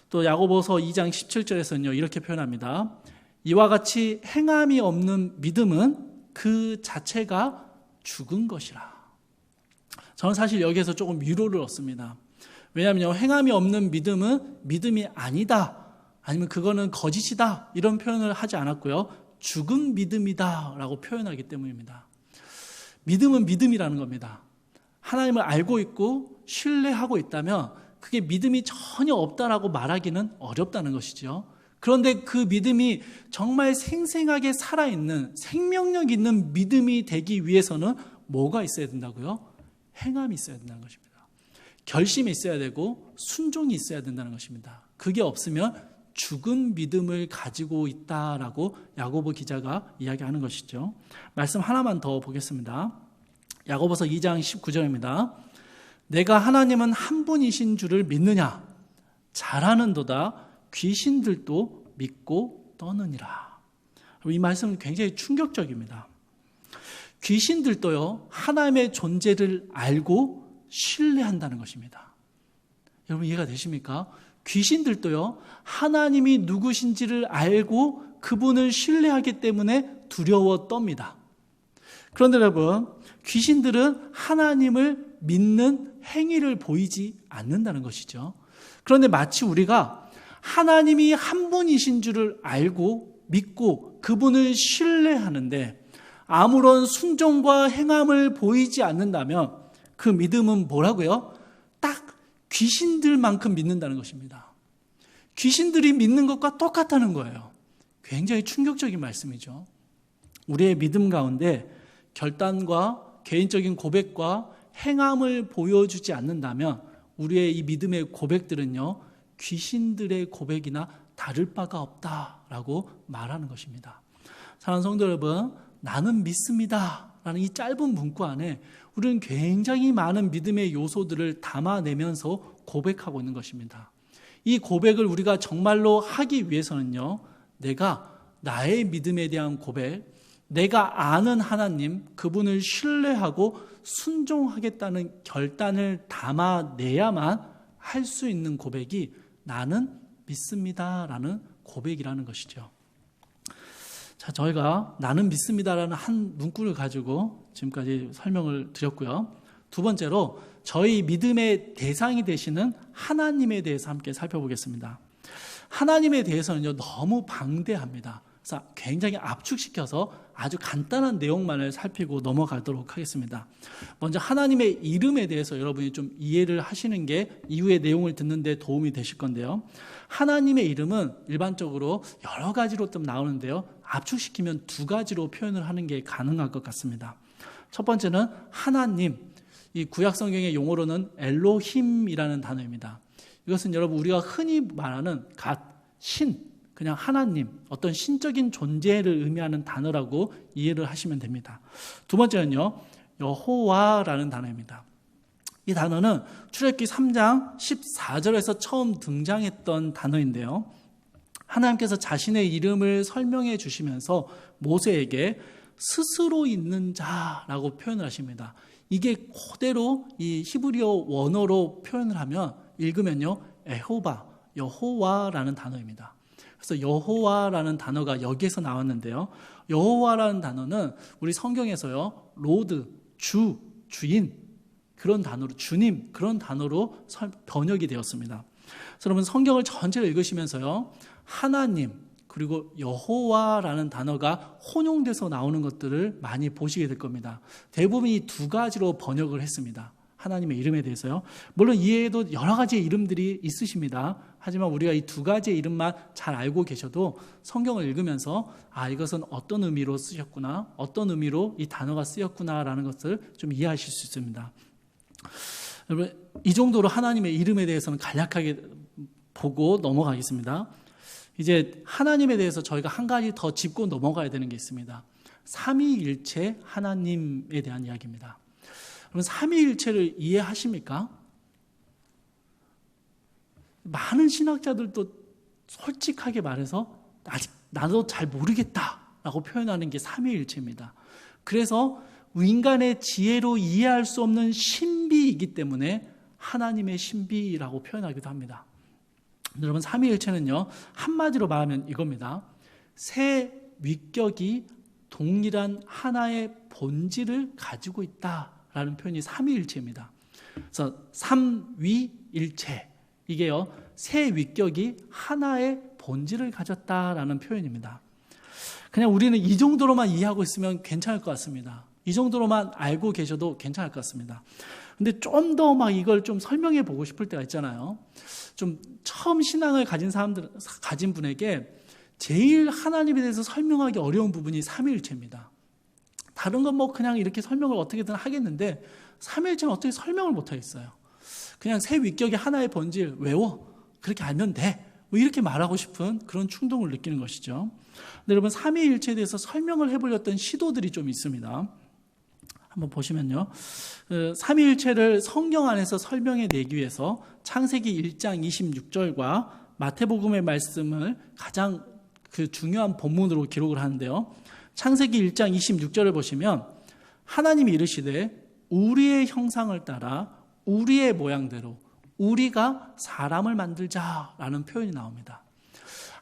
또 야고보서 2장 17절에서는요 이렇게 표현합니다. 이와 같이 행함이 없는 믿음은 그 자체가 죽은 것이라. 저는 사실 여기에서 조금 위로를 얻습니다. 왜냐하면 행함이 없는 믿음은 믿음이 아니다, 아니면 그거는 거짓이다 이런 표현을 하지 않았고요. 죽은 믿음이다 라고 표현하기 때문입니다. 믿음은 믿음이라는 겁니다. 하나님을 알고 있고 신뢰하고 있다면 그게 믿음이 전혀 없다라고 말하기는 어렵다는 것이죠. 그런데 그 믿음이 정말 생생하게 살아있는 생명력 있는 믿음이 되기 위해서는 뭐가 있어야 된다고요? 행함이 있어야 된다는 것입니다. 결심이 있어야 되고 순종이 있어야 된다는 것입니다. 그게 없으면 죽은 믿음을 가지고 있다라고 야고보 기자가 이야기하는 것이죠. 말씀 하나만 더 보겠습니다. 야고보서 2장 19절입니다. 내가 하나님은 한 분이신 줄을 믿느냐? 잘하는도다. 귀신들도 믿고 떠느니라. 이 말씀은 굉장히 충격적입니다. 귀신들도요, 하나님의 존재를 알고 신뢰한다는 것입니다. 여러분 이해가 되십니까? 귀신들도요, 하나님이 누구신지를 알고 그분을 신뢰하기 때문에 두려워 떱니다. 그런데 여러분, 귀신들은 하나님을 믿는 행위를 보이지 않는다는 것이죠. 그런데 마치 우리가 하나님이 한 분이신 줄을 알고 믿고 그분을 신뢰하는데 아무런 순종과 행함을 보이지 않는다면 그 믿음은 뭐라고요? 딱 귀신들만큼 믿는다는 것입니다. 귀신들이 믿는 것과 똑같다는 거예요. 굉장히 충격적인 말씀이죠. 우리의 믿음 가운데 결단과 개인적인 고백과 행함을 보여주지 않는다면 우리의 이 믿음의 고백들은요, 귀신들의 고백이나 다를 바가 없다라고 말하는 것입니다. 사랑하는 성도 여러분, 나는 믿습니다 라는 이 짧은 문구 안에 우리는 굉장히 많은 믿음의 요소들을 담아내면서 고백하고 있는 것입니다. 이 고백을 우리가 정말로 하기 위해서는요, 내가 나의 믿음에 대한 고백, 내가 아는 하나님, 그분을 신뢰하고 순종하겠다는 결단을 담아내야만 할 수 있는 고백이 나는 믿습니다라는 고백이라는 것이죠. 자, 저희가 나는 믿습니다라는 한 문구를 가지고 지금까지 설명을 드렸고요. 두 번째로 저희 믿음의 대상이 되시는 하나님에 대해서 함께 살펴보겠습니다. 하나님에 대해서는요, 너무 방대합니다. 그래서 굉장히 압축시켜서 아주 간단한 내용만을 살피고 넘어가도록 하겠습니다. 먼저 하나님의 이름에 대해서 여러분이 좀 이해를 하시는 게 이후의 내용을 듣는 데 도움이 되실 건데요. 하나님의 이름은 일반적으로 여러 가지로 좀 나오는데요. 압축시키면 두 가지로 표현을 하는 게 가능할 것 같습니다. 첫 번째는 하나님, 이 구약 성경의 용어로는 엘로힘이라는 단어입니다. 이것은 여러분 우리가 흔히 말하는 갓, 신, 그냥 하나님, 어떤 신적인 존재를 의미하는 단어라고 이해를 하시면 됩니다. 두 번째는요, 여호와라는 단어입니다. 이 단어는 출애굽기 3장 14절에서 처음 등장했던 단어인데요. 하나님께서 자신의 이름을 설명해 주시면서 모세에게 스스로 있는 자라고 표현을 하십니다. 이게 그대로 이 히브리어 원어로 표현을 하면 읽으면요, 에호바, 여호와라는 단어입니다. 그래서 여호와라는 단어가 여기에서 나왔는데요. 여호와라는 단어는 우리 성경에서요, 로드, 주, 주인 그런 단어로, 주님 그런 단어로 번역이 되었습니다. 그래서 여러분 성경을 전체를 읽으시면서요, 하나님 그리고 여호와라는 단어가 혼용돼서 나오는 것들을 많이 보시게 될 겁니다. 대부분 이 두 가지로 번역을 했습니다. 하나님의 이름에 대해서요. 물론 이외에도 여러 가지의 이름들이 있으십니다. 하지만 우리가 이 두 가지의 이름만 잘 알고 계셔도 성경을 읽으면서 이것은 어떤 의미로 쓰셨구나, 어떤 의미로 이 단어가 쓰였구나라는 것을 좀 이해하실 수 있습니다. 여러분 이 정도로 하나님의 이름에 대해서는 간략하게 보고 넘어가겠습니다. 이제 하나님에 대해서 저희가 한 가지 더 짚고 넘어가야 되는 게 있습니다. 삼위일체 하나님에 대한 이야기입니다. 그럼 삼위일체를 이해하십니까? 많은 신학자들도 솔직하게 말해서 아직 나도 잘 모르겠다라고 표현하는 게 삼위일체입니다. 그래서 인간의 지혜로 이해할 수 없는 신비이기 때문에 하나님의 신비라고 표현하기도 합니다. 여러분 삼위일체는요, 한마디로 말하면 이겁니다. 세 위격이 동일한 하나의 본질을 가지고 있다라는 표현이 삼위일체입니다. 그래서 삼위일체, 이게요, 세 위격이 하나의 본질을 가졌다라는 표현입니다. 그냥 우리는 이 정도로만 이해하고 있으면 괜찮을 것 같습니다. 이 정도로만 알고 계셔도 괜찮을 것 같습니다. 근데 좀 더 막 이걸 좀 설명해 보고 싶을 때가 있잖아요. 좀 처음 신앙을 가진 분에게 제일 하나님에 대해서 설명하기 어려운 부분이 삼위일체입니다. 다른 건 뭐 그냥 이렇게 설명을 어떻게든 하겠는데 삼위일체는 어떻게 설명을 못 하겠어요. 그냥 새 위격의 하나의 본질 외워. 그렇게 알면 돼. 뭐 이렇게 말하고 싶은 그런 충동을 느끼는 것이죠. 근데 여러분 삼위일체에 대해서 설명을 해보렸던 시도들이 좀 있습니다. 한번 보시면요. 삼위일체를 성경 안에서 설명해 내기 위해서 창세기 1장 26절과 마태복음의 말씀을 가장 중요한 본문으로 기록을 하는데요. 창세기 1장 26절을 보시면 하나님이 이르시되 우리의 형상을 따라 우리의 모양대로 우리가 사람을 만들자라는 표현이 나옵니다.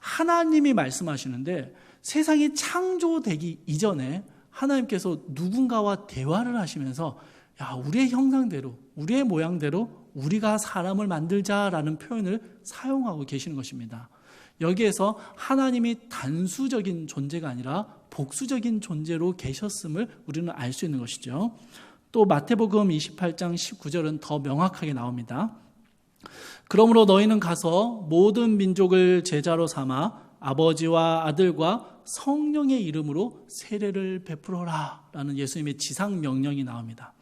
하나님이 말씀하시는데 세상이 창조되기 이전에 하나님께서 누군가와 대화를 하시면서 야, 우리의 형상대로 우리의 모양대로 우리가 사람을 만들자라는 표현을 사용하고 계시는 것입니다. 여기에서 하나님이 단수적인 존재가 아니라 복수적인 존재로 계셨음을 우리는 알 수 있는 것이죠. 또 마태복음 28장 19절은 더 명확하게 나옵니다. 그러므로 너희는 가서 모든 민족을 제자로 삼아 아버지와 아들과 성령의 이름으로 세례를 베풀어라 라는 예수님의 지상 명령이 나옵니다.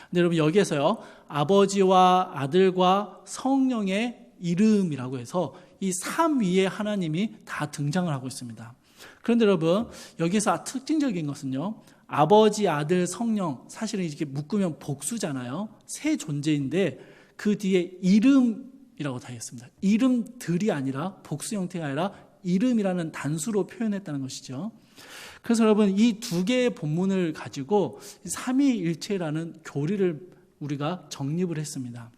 근데 여러분 여기에서요, 아버지와 아들과 성령의 이름이라고 해서 이 삼위의 하나님이 다 등장을 하고 있습니다. 그런데 여러분 여기서 특징적인 것은요, 아버지, 아들, 성령, 사실은 이렇게 묶으면 복수잖아요. 세 존재인데 그 뒤에 이름이라고 다 했습니다. 이름들이 아니라 복수 형태가 아니라 이름이라는 단수로 표현했다는 것이죠. 그래서 여러분 이 두 개의 본문을 가지고 삼위일체라는 교리를 우리가 정립을 했습니다.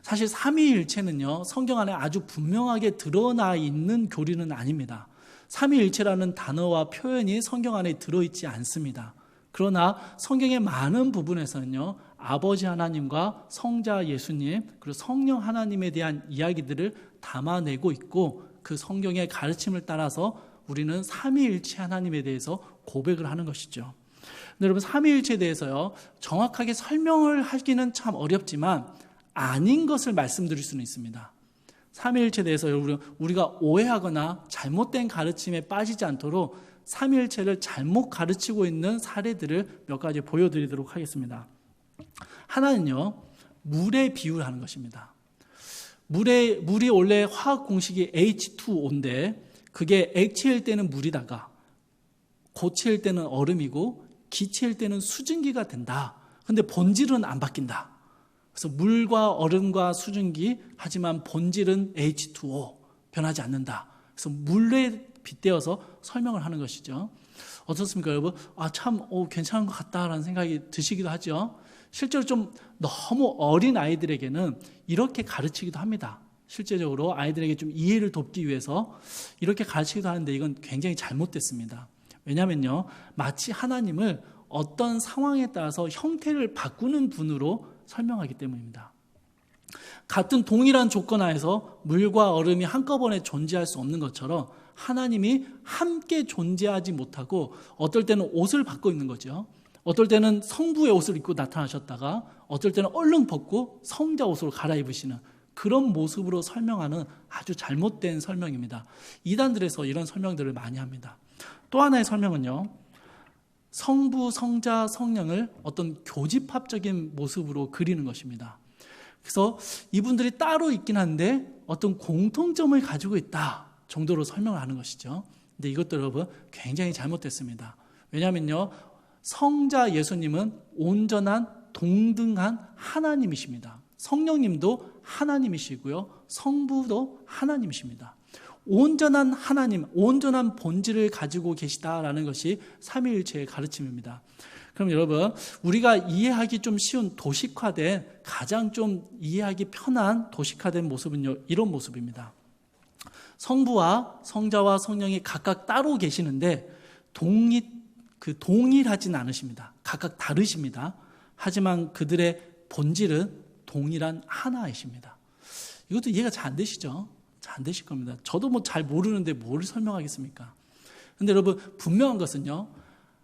사실 삼위일체는요, 성경 안에 아주 분명하게 드러나 있는 교리는 아닙니다. 삼위일체라는 단어와 표현이 성경 안에 들어있지 않습니다. 그러나 성경의 많은 부분에서는요, 아버지 하나님과 성자 예수님 그리고 성령 하나님에 대한 이야기들을 담아내고 있고, 그 성경의 가르침을 따라서 우리는 삼위일체 하나님에 대해서 고백을 하는 것이죠. 근데 여러분 삼위일체에 대해서요, 정확하게 설명을 하기는 참 어렵지만 아닌 것을 말씀드릴 수는 있습니다. 삼위일체에 대해서 우리가 오해하거나 잘못된 가르침에 빠지지 않도록 삼위일체를 잘못 가르치고 있는 사례들을 몇 가지 보여드리도록 하겠습니다. 하나는요, 물의 비유를 하는 것입니다. 물이 원래 화학 공식이 H2O인데 그게 액체일 때는 물이다가 고체일 때는 얼음이고 기체일 때는 수증기가 된다. 근데 본질은 안 바뀐다. 그래서 물과 얼음과 수증기, 하지만 본질은 H2O, 변하지 않는다. 그래서 물에 빗대어서 설명을 하는 것이죠. 어떻습니까, 여러분? 참 괜찮은 것 같다라는 생각이 드시기도 하죠. 실제로 좀 너무 어린 아이들에게는 이렇게 가르치기도 합니다. 실제적으로 아이들에게 좀 이해를 돕기 위해서 이렇게 가르치기도 하는데 이건 굉장히 잘못됐습니다. 왜냐하면요, 마치 하나님을 어떤 상황에 따라서 형태를 바꾸는 분으로 설명하기 때문입니다. 같은 동일한 조건 하에서 물과 얼음이 한꺼번에 존재할 수 없는 것처럼 하나님이 함께 존재하지 못하고 어떨 때는 옷을 바꿔 입는 거죠. 어떨 때는 성부의 옷을 입고 나타나셨다가 어떨 때는 얼른 벗고 성자 옷으로 갈아입으시는 그런 모습으로 설명하는 아주 잘못된 설명입니다. 이단들에서 이런 설명들을 많이 합니다. 또 하나의 설명은요, 성부, 성자, 성령을 어떤 교집합적인 모습으로 그리는 것입니다. 그래서 이분들이 따로 있긴 한데 어떤 공통점을 가지고 있다 정도로 설명을 하는 것이죠. 근데 이것도 여러분 굉장히 잘못됐습니다. 왜냐하면요, 성자 예수님은 온전한 동등한 하나님이십니다. 성령님도 하나님이시고요, 성부도 하나님이십니다. 온전한 하나님, 온전한 본질을 가지고 계시다라는 것이 삼위일체의 가르침입니다. 그럼 여러분, 우리가 이해하기 좀 쉬운 도식화된, 가장 좀 이해하기 편한 도식화된 모습은요, 이런 모습입니다. 성부와 성자와 성령이 각각 따로 계시는데 동일하진 않으십니다. 각각 다르십니다. 하지만 그들의 본질은 동일한 하나이십니다. 이것도 이해가 잘 안 되시죠? 잘 안 되실 겁니다. 저도 잘 모르는데 뭘 설명하겠습니까? 근데 여러분 분명한 것은요,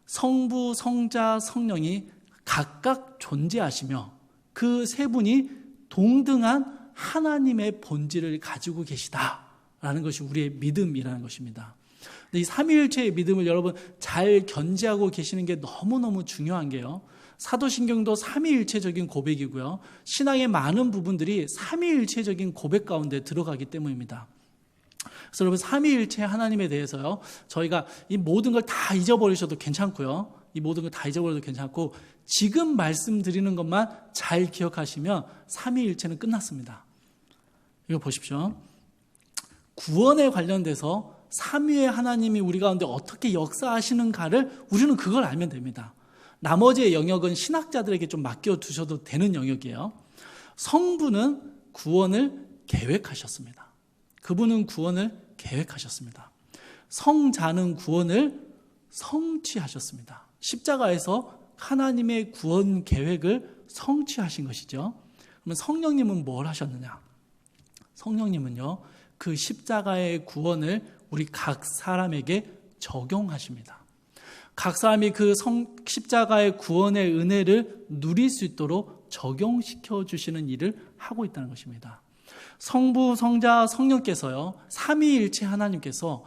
성부, 성자, 성령이 각각 존재하시며 그 세 분이 동등한 하나님의 본질을 가지고 계시다라는 것이 우리의 믿음이라는 것입니다. 이 삼위일체의 믿음을 여러분 잘 견지하고 계시는 게 너무너무 중요한 게요, 사도신경도 삼위일체적인 고백이고요, 신앙의 많은 부분들이 삼위일체적인 고백 가운데 들어가기 때문입니다. 그래서 여러분 삼위일체 하나님에 대해서요, 저희가 이 모든 걸 다 잊어버리셔도 괜찮고요, 이 모든 걸 다 잊어버려도 괜찮고 지금 말씀드리는 것만 잘 기억하시면 삼위일체는 끝났습니다. 이거 보십시오. 구원에 관련돼서 삼위의 하나님이 우리 가운데 어떻게 역사하시는가를 우리는 그걸 알면 됩니다. 나머지의 영역은 신학자들에게 좀 맡겨두셔도 되는 영역이에요. 성부는 구원을 계획하셨습니다. 그분은 구원을 계획하셨습니다. 성자는 구원을 성취하셨습니다. 십자가에서 하나님의 구원 계획을 성취하신 것이죠. 그러면 성령님은 뭘 하셨느냐? 성령님은요, 그 십자가의 구원을 우리 각 사람에게 적용하십니다. 각 사람이 그 십자가의 구원의 은혜를 누릴 수 있도록 적용시켜 주시는 일을 하고 있다는 것입니다. 성부, 성자, 성령께서요, 삼위일체 하나님께서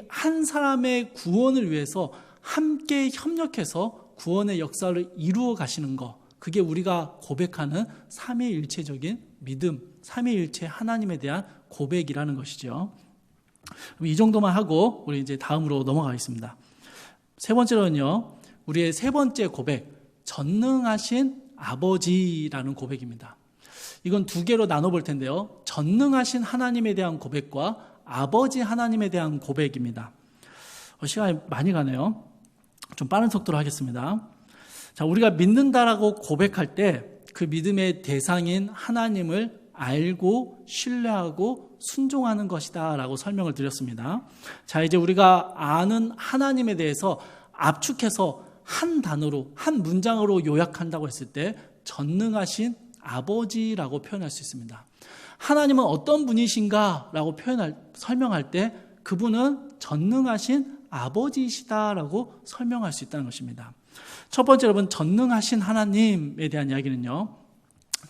한 사람의 구원을 위해서 함께 협력해서 구원의 역사를 이루어 가시는 것, 그게 우리가 고백하는 삼위일체적인 믿음, 삼위일체 하나님에 대한 고백이라는 것이죠. 이 정도만 하고 우리 이제 다음으로 넘어가겠습니다. 세 번째로는요, 우리의 세 번째 고백, 전능하신 아버지라는 고백입니다. 이건 두 개로 나눠볼 텐데요, 전능하신 하나님에 대한 고백과 아버지 하나님에 대한 고백입니다. 시간이 많이 가네요. 좀 빠른 속도로 하겠습니다. 자, 우리가 믿는다라고 고백할 때 그 믿음의 대상인 하나님을 알고 신뢰하고 순종하는 것이다 라고 설명을 드렸습니다. 자, 이제 우리가 아는 하나님에 대해서 압축해서 한 단어로, 한 문장으로 요약한다고 했을 때 전능하신 아버지라고 표현할 수 있습니다. 하나님은 어떤 분이신가 라고 설명할 때 그분은 전능하신 아버지이시다라고 설명할 수 있다는 것입니다. 첫 번째, 여러분, 전능하신 하나님에 대한 이야기는요,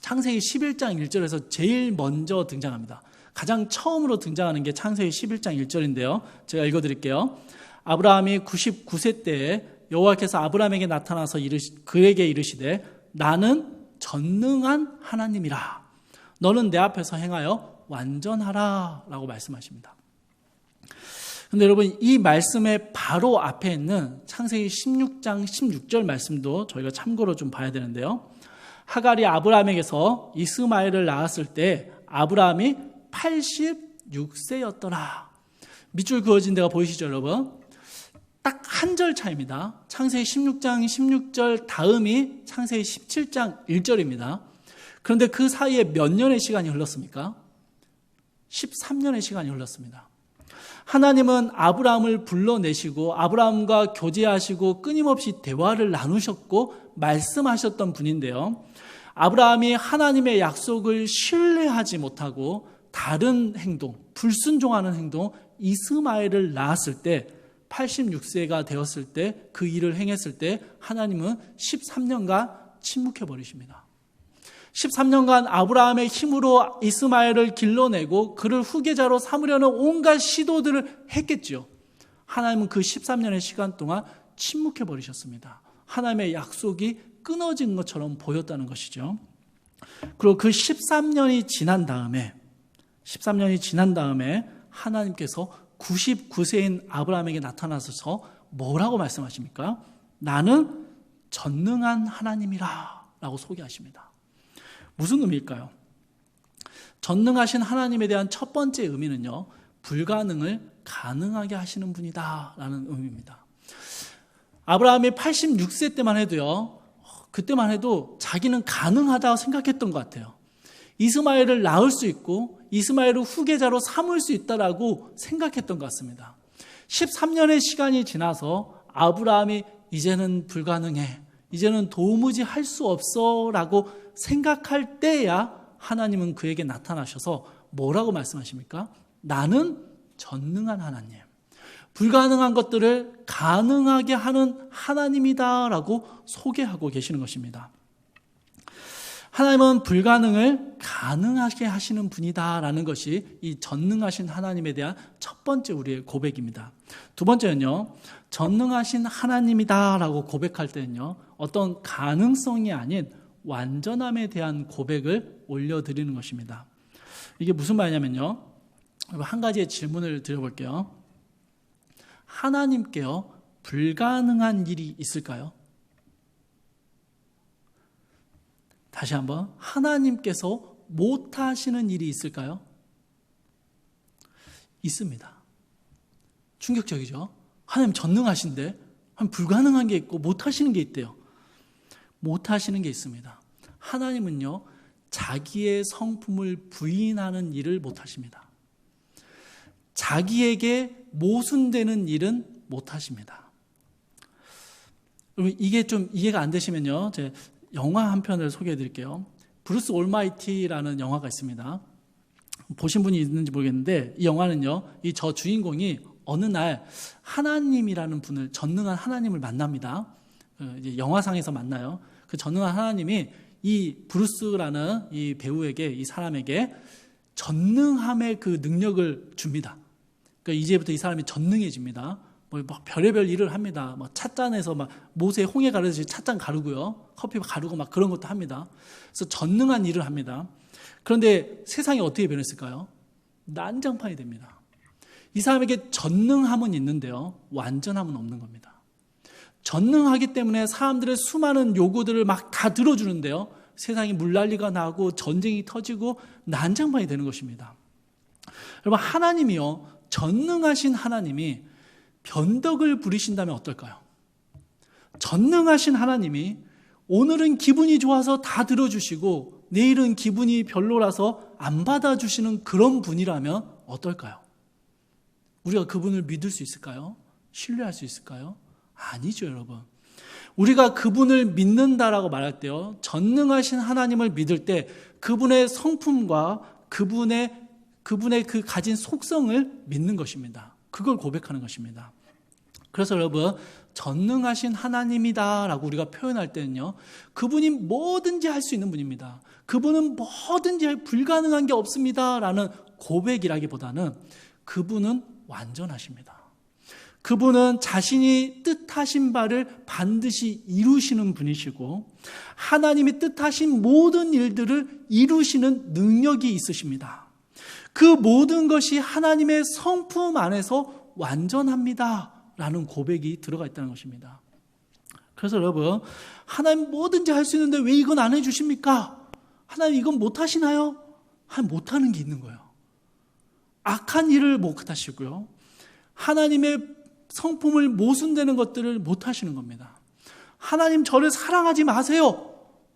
창세기 11장 1절에서 제일 먼저 등장합니다. 가장 처음으로 등장하는 게 창세기 11장 1절인데요. 제가 읽어드릴게요. 아브라함이 99세 때에 여호와께서 아브라함에게 나타나서 그에게 이르시되 나는 전능한 하나님이라. 너는 내 앞에서 행하여 완전하라 라고 말씀하십니다. 그런데 여러분, 이 말씀의 바로 앞에 있는 창세기 16장 16절 말씀도 저희가 참고로 좀 봐야 되는데요. 하갈이 아브라함에게서 이스마엘을 낳았을 때 아브라함이 86세였더라. 밑줄 그어진 데가 보이시죠, 여러분? 딱 한 절 차이입니다. 창세기 16장 16절 다음이 창세기 17장 1절입니다. 그런데 그 사이에 몇 년의 시간이 흘렀습니까? 13년의 시간이 흘렀습니다. 하나님은 아브라함을 불러내시고 아브라함과 교제하시고 끊임없이 대화를 나누셨고 말씀하셨던 분인데요. 아브라함이 하나님의 약속을 신뢰하지 못하고 다른 행동, 불순종하는 행동, 이스마엘을 낳았을 때 86세가 되었을 때 그 일을 행했을 때 하나님은 13년간 침묵해 버리십니다. 13년간 아브라함의 힘으로 이스마엘을 길러내고 그를 후계자로 삼으려는 온갖 시도들을 했겠죠. 하나님은 그 13년의 시간 동안 침묵해 버리셨습니다. 하나님의 약속이 끊어진 것처럼 보였다는 것이죠. 그리고 그 13년이 지난 다음에 하나님께서 99세인 아브라함에게 나타나셔서 뭐라고 말씀하십니까? 나는 전능한 하나님이라 라고 소개하십니다. 무슨 의미일까요? 전능하신 하나님에 대한 첫 번째 의미는요, 불가능을 가능하게 하시는 분이다 라는 의미입니다. 아브라함이 86세 때만 해도요, 그때만 해도 자기는 가능하다고 생각했던 것 같아요. 이스마엘을 낳을 수 있고 이스마엘을 후계자로 삼을 수 있다라고 생각했던 것 같습니다. 13년의 시간이 지나서 아브라함이 이제는 불가능해, 이제는 도무지 할 수 없어 라고 생각할 때야 하나님은 그에게 나타나셔서 뭐라고 말씀하십니까? 나는 전능한 하나님. 불가능한 것들을 가능하게 하는 하나님이다라고 소개하고 계시는 것입니다. 하나님은 불가능을 가능하게 하시는 분이다라는 것이 이 전능하신 하나님에 대한 첫 번째 우리의 고백입니다. 두 번째는요, 전능하신 하나님이다라고 고백할 때는요, 어떤 가능성이 아닌 완전함에 대한 고백을 올려드리는 것입니다. 이게 무슨 말이냐면요, 한 가지의 질문을 드려볼게요. 하나님께요, 불가능한 일이 있을까요? 다시 한번, 하나님께서 못하시는 일이 있을까요? 있습니다. 충격적이죠? 하나님 전능하신데 불가능한 게 있고 못하시는 게 있대요. 못하시는 게 있습니다. 하나님은요, 자기의 성품을 부인하는 일을 못하십니다. 자기에게 모순되는 일은 못하십니다. 이게 좀 이해가 안 되시면요, 제가 영화 한 편을 소개해 드릴게요. 브루스 올마이티라는 영화가 있습니다. 보신 분이 있는지 모르겠는데, 이 영화는요, 이 저 주인공이 어느 날 하나님이라는 분을, 전능한 하나님을 만납니다. 이제 영화상에서 만나요. 그 전능한 하나님이 이 브루스라는 이 배우에게, 이 사람에게 전능함의 그 능력을 줍니다. 그러니까 이제부터 이 사람이 전능해집니다. 뭐 별의별 일을 합니다. 막 찻잔에서 막 모세 홍해 가르듯이 찻잔 가르고요, 커피 가르고 막 그런 것도 합니다. 그래서 전능한 일을 합니다. 그런데 세상이 어떻게 변했을까요? 난장판이 됩니다. 이 사람에게 전능함은 있는데요, 완전함은 없는 겁니다. 전능하기 때문에 사람들의 수많은 요구들을 막 다 들어주는데요, 세상이 물난리가 나고 전쟁이 터지고 난장판이 되는 것입니다. 여러분, 하나님이요, 전능하신 하나님이 변덕을 부리신다면 어떨까요? 전능하신 하나님이 오늘은 기분이 좋아서 다 들어주시고 내일은 기분이 별로라서 안 받아주시는 그런 분이라면 어떨까요? 우리가 그분을 믿을 수 있을까요? 신뢰할 수 있을까요? 아니죠, 여러분. 우리가 그분을 믿는다라고 말할 때요, 전능하신 하나님을 믿을 때 그분의 성품과 그분의 그 가진 속성을 믿는 것입니다. 그걸 고백하는 것입니다. 그래서 여러분, 전능하신 하나님이다라고 우리가 표현할 때는요, 그분이 뭐든지 할 수 있는 분입니다. 그분은 뭐든지 불가능한 게 없습니다라는 고백이라기보다는 그분은 완전하십니다. 그분은 자신이 뜻하신 바를 반드시 이루시는 분이시고 하나님이 뜻하신 모든 일들을 이루시는 능력이 있으십니다. 그 모든 것이 하나님의 성품 안에서 완전합니다 라는 고백이 들어가 있다는 것입니다. 그래서 여러분, 하나님 뭐든지 할 수 있는데 왜 이건 안 해주십니까? 하나님 이건 못하시나요? 하나님 못하는 게 있는 거예요. 악한 일을 못하시고요, 하나님의 성품을 모순되는 것들을 못하시는 겁니다. 하나님 저를 사랑하지 마세요.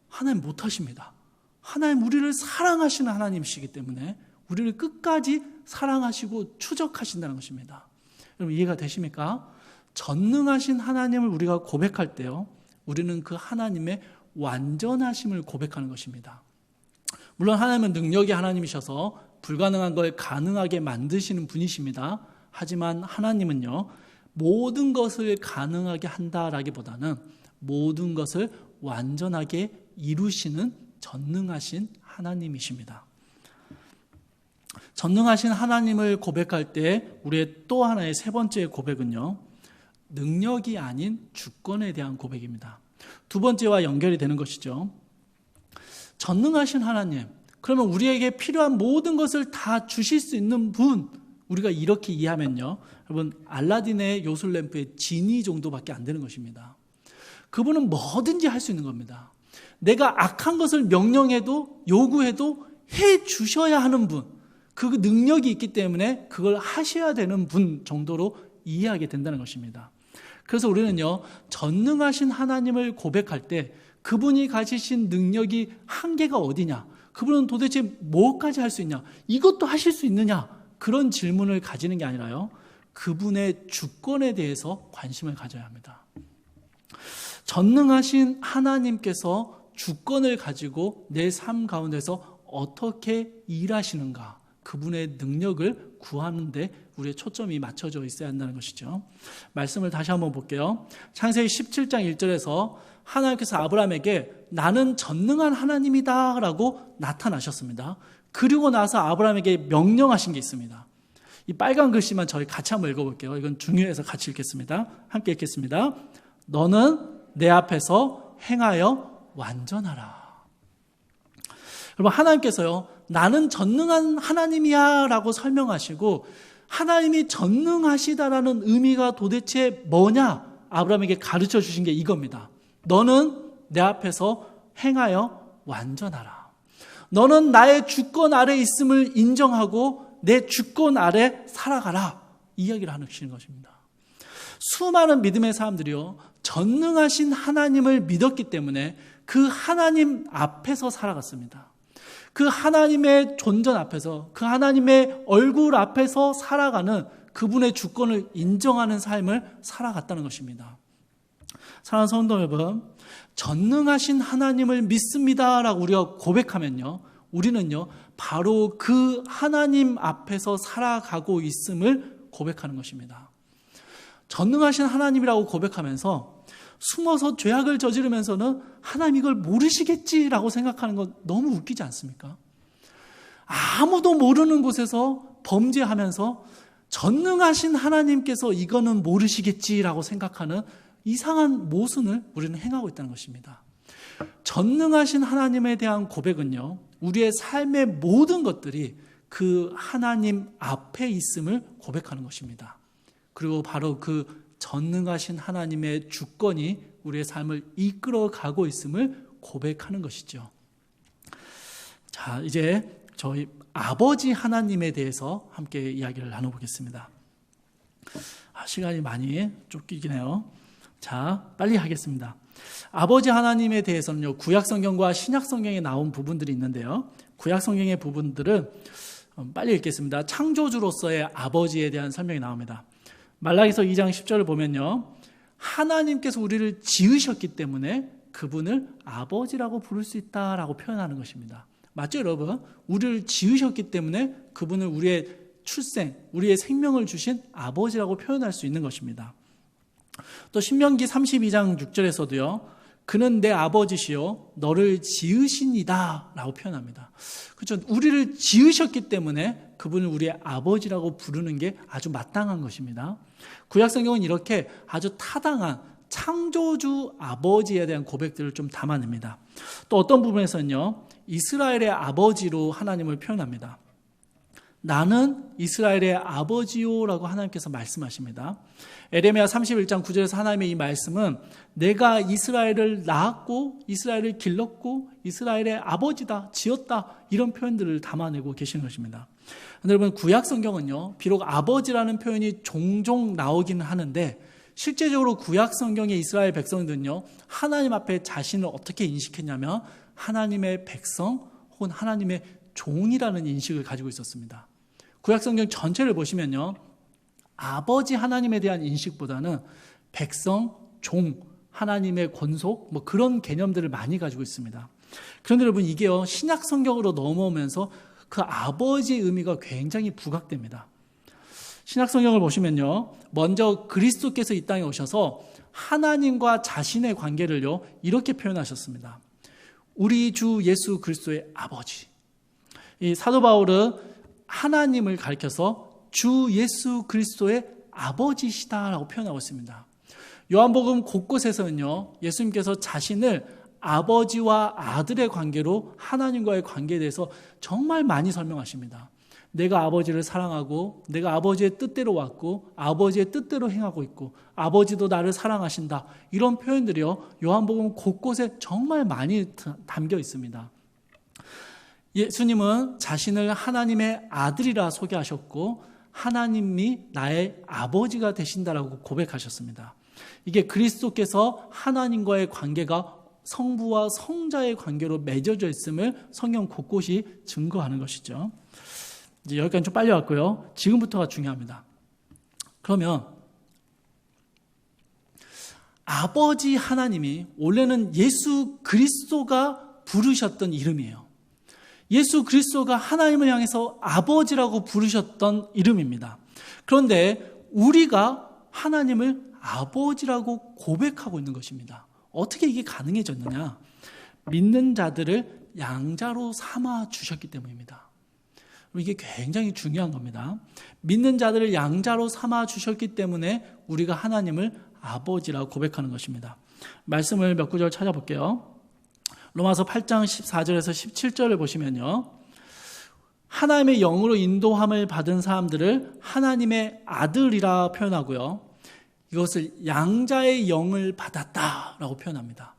하나님 못하십니다. 하나님 우리를 사랑하시는 하나님이시기 때문에 우리를 끝까지 사랑하시고 추적하신다는 것입니다. 여러분, 이해가 되십니까? 전능하신 하나님을 우리가 고백할 때요, 우리는 그 하나님의 완전하심을 고백하는 것입니다. 물론 하나님은 능력의 하나님이셔서 불가능한 걸 가능하게 만드시는 분이십니다. 하지만 하나님은요, 모든 것을 가능하게 한다라기보다는 모든 것을 완전하게 이루시는 전능하신 하나님이십니다. 전능하신 하나님을 고백할 때 우리의 또 하나의 세 번째 고백은요, 능력이 아닌 주권에 대한 고백입니다. 두 번째와 연결이 되는 것이죠. 전능하신 하나님, 그러면 우리에게 필요한 모든 것을 다 주실 수 있는 분, 우리가 이렇게 이해하면요, 여러분, 알라딘의 요술램프의 지니 정도밖에 안 되는 것입니다. 그분은 뭐든지 할 수 있는 겁니다. 내가 악한 것을 명령해도 요구해도 해 주셔야 하는 분, 그 능력이 있기 때문에 그걸 하셔야 되는 분 정도로 이해하게 된다는 것입니다. 그래서 우리는요, 전능하신 하나님을 고백할 때 그분이 가지신 능력이 한계가 어디냐, 그분은 도대체 뭐까지 할 수 있냐, 이것도 하실 수 있느냐, 그런 질문을 가지는 게 아니라요, 그분의 주권에 대해서 관심을 가져야 합니다. 전능하신 하나님께서 주권을 가지고 내 삶 가운데서 어떻게 일하시는가, 그분의 능력을 구하는데 우리의 초점이 맞춰져 있어야 한다는 것이죠. 말씀을 다시 한번 볼게요. 창세기 17장 1절에서 하나님께서 아브라함에게 나는 전능한 하나님이다 라고 나타나셨습니다. 그리고 나서 아브라함에게 명령하신 게 있습니다. 이 빨간 글씨만 저희 같이 한번 읽어볼게요. 이건 중요해서 같이 읽겠습니다. 함께 읽겠습니다. 너는 내 앞에서 행하여 완전하라. 여러분, 하나님께서요, 나는 전능한 하나님이야 라고 설명하시고 하나님이 전능하시다라는 의미가 도대체 뭐냐? 아브라함에게 가르쳐 주신 게 이겁니다. 너는 내 앞에서 행하여 완전하라. 너는 나의 주권 아래 있음을 인정하고 내 주권 아래 살아가라. 이 이야기를 하시는 것입니다. 수많은 믿음의 사람들이요, 전능하신 하나님을 믿었기 때문에 그 하나님 앞에서 살아갔습니다. 그 하나님의 존전 앞에서, 그 하나님의 얼굴 앞에서 살아가는 그분의 주권을 인정하는 삶을 살아갔다는 것입니다. 사랑하는 성도 여러분, 전능하신 하나님을 믿습니다라고 우리가 고백하면요, 우리는요 바로 그 하나님 앞에서 살아가고 있음을 고백하는 것입니다. 전능하신 하나님이라고 고백하면서 숨어서 죄악을 저지르면서는 하나님 이걸 모르시겠지라고 생각하는 건 너무 웃기지 않습니까? 아무도 모르는 곳에서 범죄하면서 전능하신 하나님께서 이거는 모르시겠지라고 생각하는 이상한 모순을 우리는 행하고 있다는 것입니다. 전능하신 하나님에 대한 고백은요, 우리의 삶의 모든 것들이 그 하나님 앞에 있음을 고백하는 것입니다. 그리고 바로 그 전능하신 하나님의 주권이 우리의 삶을 이끌어가고 있음을 고백하는 것이죠. 자, 이제 저희 아버지 하나님에 대해서 함께 이야기를 나눠보겠습니다. 시간이 많이 쫓기긴 해요. 자, 빨리 하겠습니다. 아버지 하나님에 대해서는요, 구약성경과 신약성경에 나온 부분들이 있는데요, 구약성경의 부분들은 빨리 읽겠습니다. 창조주로서의 아버지에 대한 설명이 나옵니다. 말라기서 2장 10절을 보면요, 하나님께서 우리를 지으셨기 때문에 그분을 아버지라고 부를 수 있다라고 표현하는 것입니다. 맞죠, 여러분? 우리를 지으셨기 때문에 그분을 우리의 출생, 우리의 생명을 주신 아버지라고 표현할 수 있는 것입니다. 또 신명기 32장 6절에서도요, 그는 내 아버지시요 너를 지으신이다 라고 표현합니다. 그렇죠? 우리를 지으셨기 때문에 그분을 우리의 아버지라고 부르는 게 아주 마땅한 것입니다. 구약성경은 이렇게 아주 타당한 창조주 아버지에 대한 고백들을 좀 담아냅니다. 또 어떤 부분에서는요, 이스라엘의 아버지로 하나님을 표현합니다. 나는 이스라엘의 아버지요라고 하나님께서 말씀하십니다. 에레미야 31장 9절에서 하나님의 이 말씀은 내가 이스라엘을 낳았고 이스라엘을 길렀고 이스라엘의 아버지다, 지었다, 이런 표현들을 담아내고 계시는 것입니다. 여러분, 구약 성경은요, 비록 아버지라는 표현이 종종 나오기는 하는데 실제적으로 구약 성경의 이스라엘 백성들은요, 하나님 앞에 자신을 어떻게 인식했냐면 하나님의 백성 혹은 하나님의 종이라는 인식을 가지고 있었습니다. 구약성경 전체를 보시면요, 아버지 하나님에 대한 인식보다는 백성, 종, 하나님의 권속, 그런 개념들을 많이 가지고 있습니다. 그런데 여러분, 이게요, 신약성경으로 넘어오면서 그 아버지의 의미가 굉장히 부각됩니다. 신약성경을 보시면요, 먼저 그리스도께서 이 땅에 오셔서 하나님과 자신의 관계를요, 이렇게 표현하셨습니다. 우리 주 예수 그리스도의 아버지. 이 사도 바울은 하나님을 가리켜서 주 예수 그리스도의 아버지시다라고 표현하고 있습니다. 요한복음 곳곳에서는요, 예수님께서 자신을 아버지와 아들의 관계로 하나님과의 관계에 대해서 정말 많이 설명하십니다. 내가 아버지를 사랑하고 내가 아버지의 뜻대로 왔고 아버지의 뜻대로 행하고 있고 아버지도 나를 사랑하신다, 이런 표현들이요, 요한복음 곳곳에 정말 많이 담겨 있습니다. 예수님은 자신을 하나님의 아들이라 소개하셨고 하나님이 나의 아버지가 되신다라고 고백하셨습니다. 이게 그리스도께서 하나님과의 관계가 성부와 성자의 관계로 맺어져 있음을 성경 곳곳이 증거하는 것이죠. 이제 여기까지 좀 빨리 왔고요. 지금부터가 중요합니다. 그러면 아버지 하나님이 원래는 예수 그리스도가 부르셨던 이름이에요. 예수 그리스도가 하나님을 향해서 아버지라고 부르셨던 이름입니다. 그런데 우리가 하나님을 아버지라고 고백하고 있는 것입니다. 어떻게 이게 가능해졌느냐? 믿는 자들을 양자로 삼아 주셨기 때문입니다. 이게 굉장히 중요한 겁니다. 믿는 자들을 양자로 삼아 주셨기 때문에 우리가 하나님을 아버지라고 고백하는 것입니다. 말씀을 몇 구절 찾아볼게요. 로마서 8장 14절에서 17절을 보시면요, 하나님의 영으로 인도함을 받은 사람들을 하나님의 아들이라 표현하고요, 이것을 양자의 영을 받았다라고 표현합니다.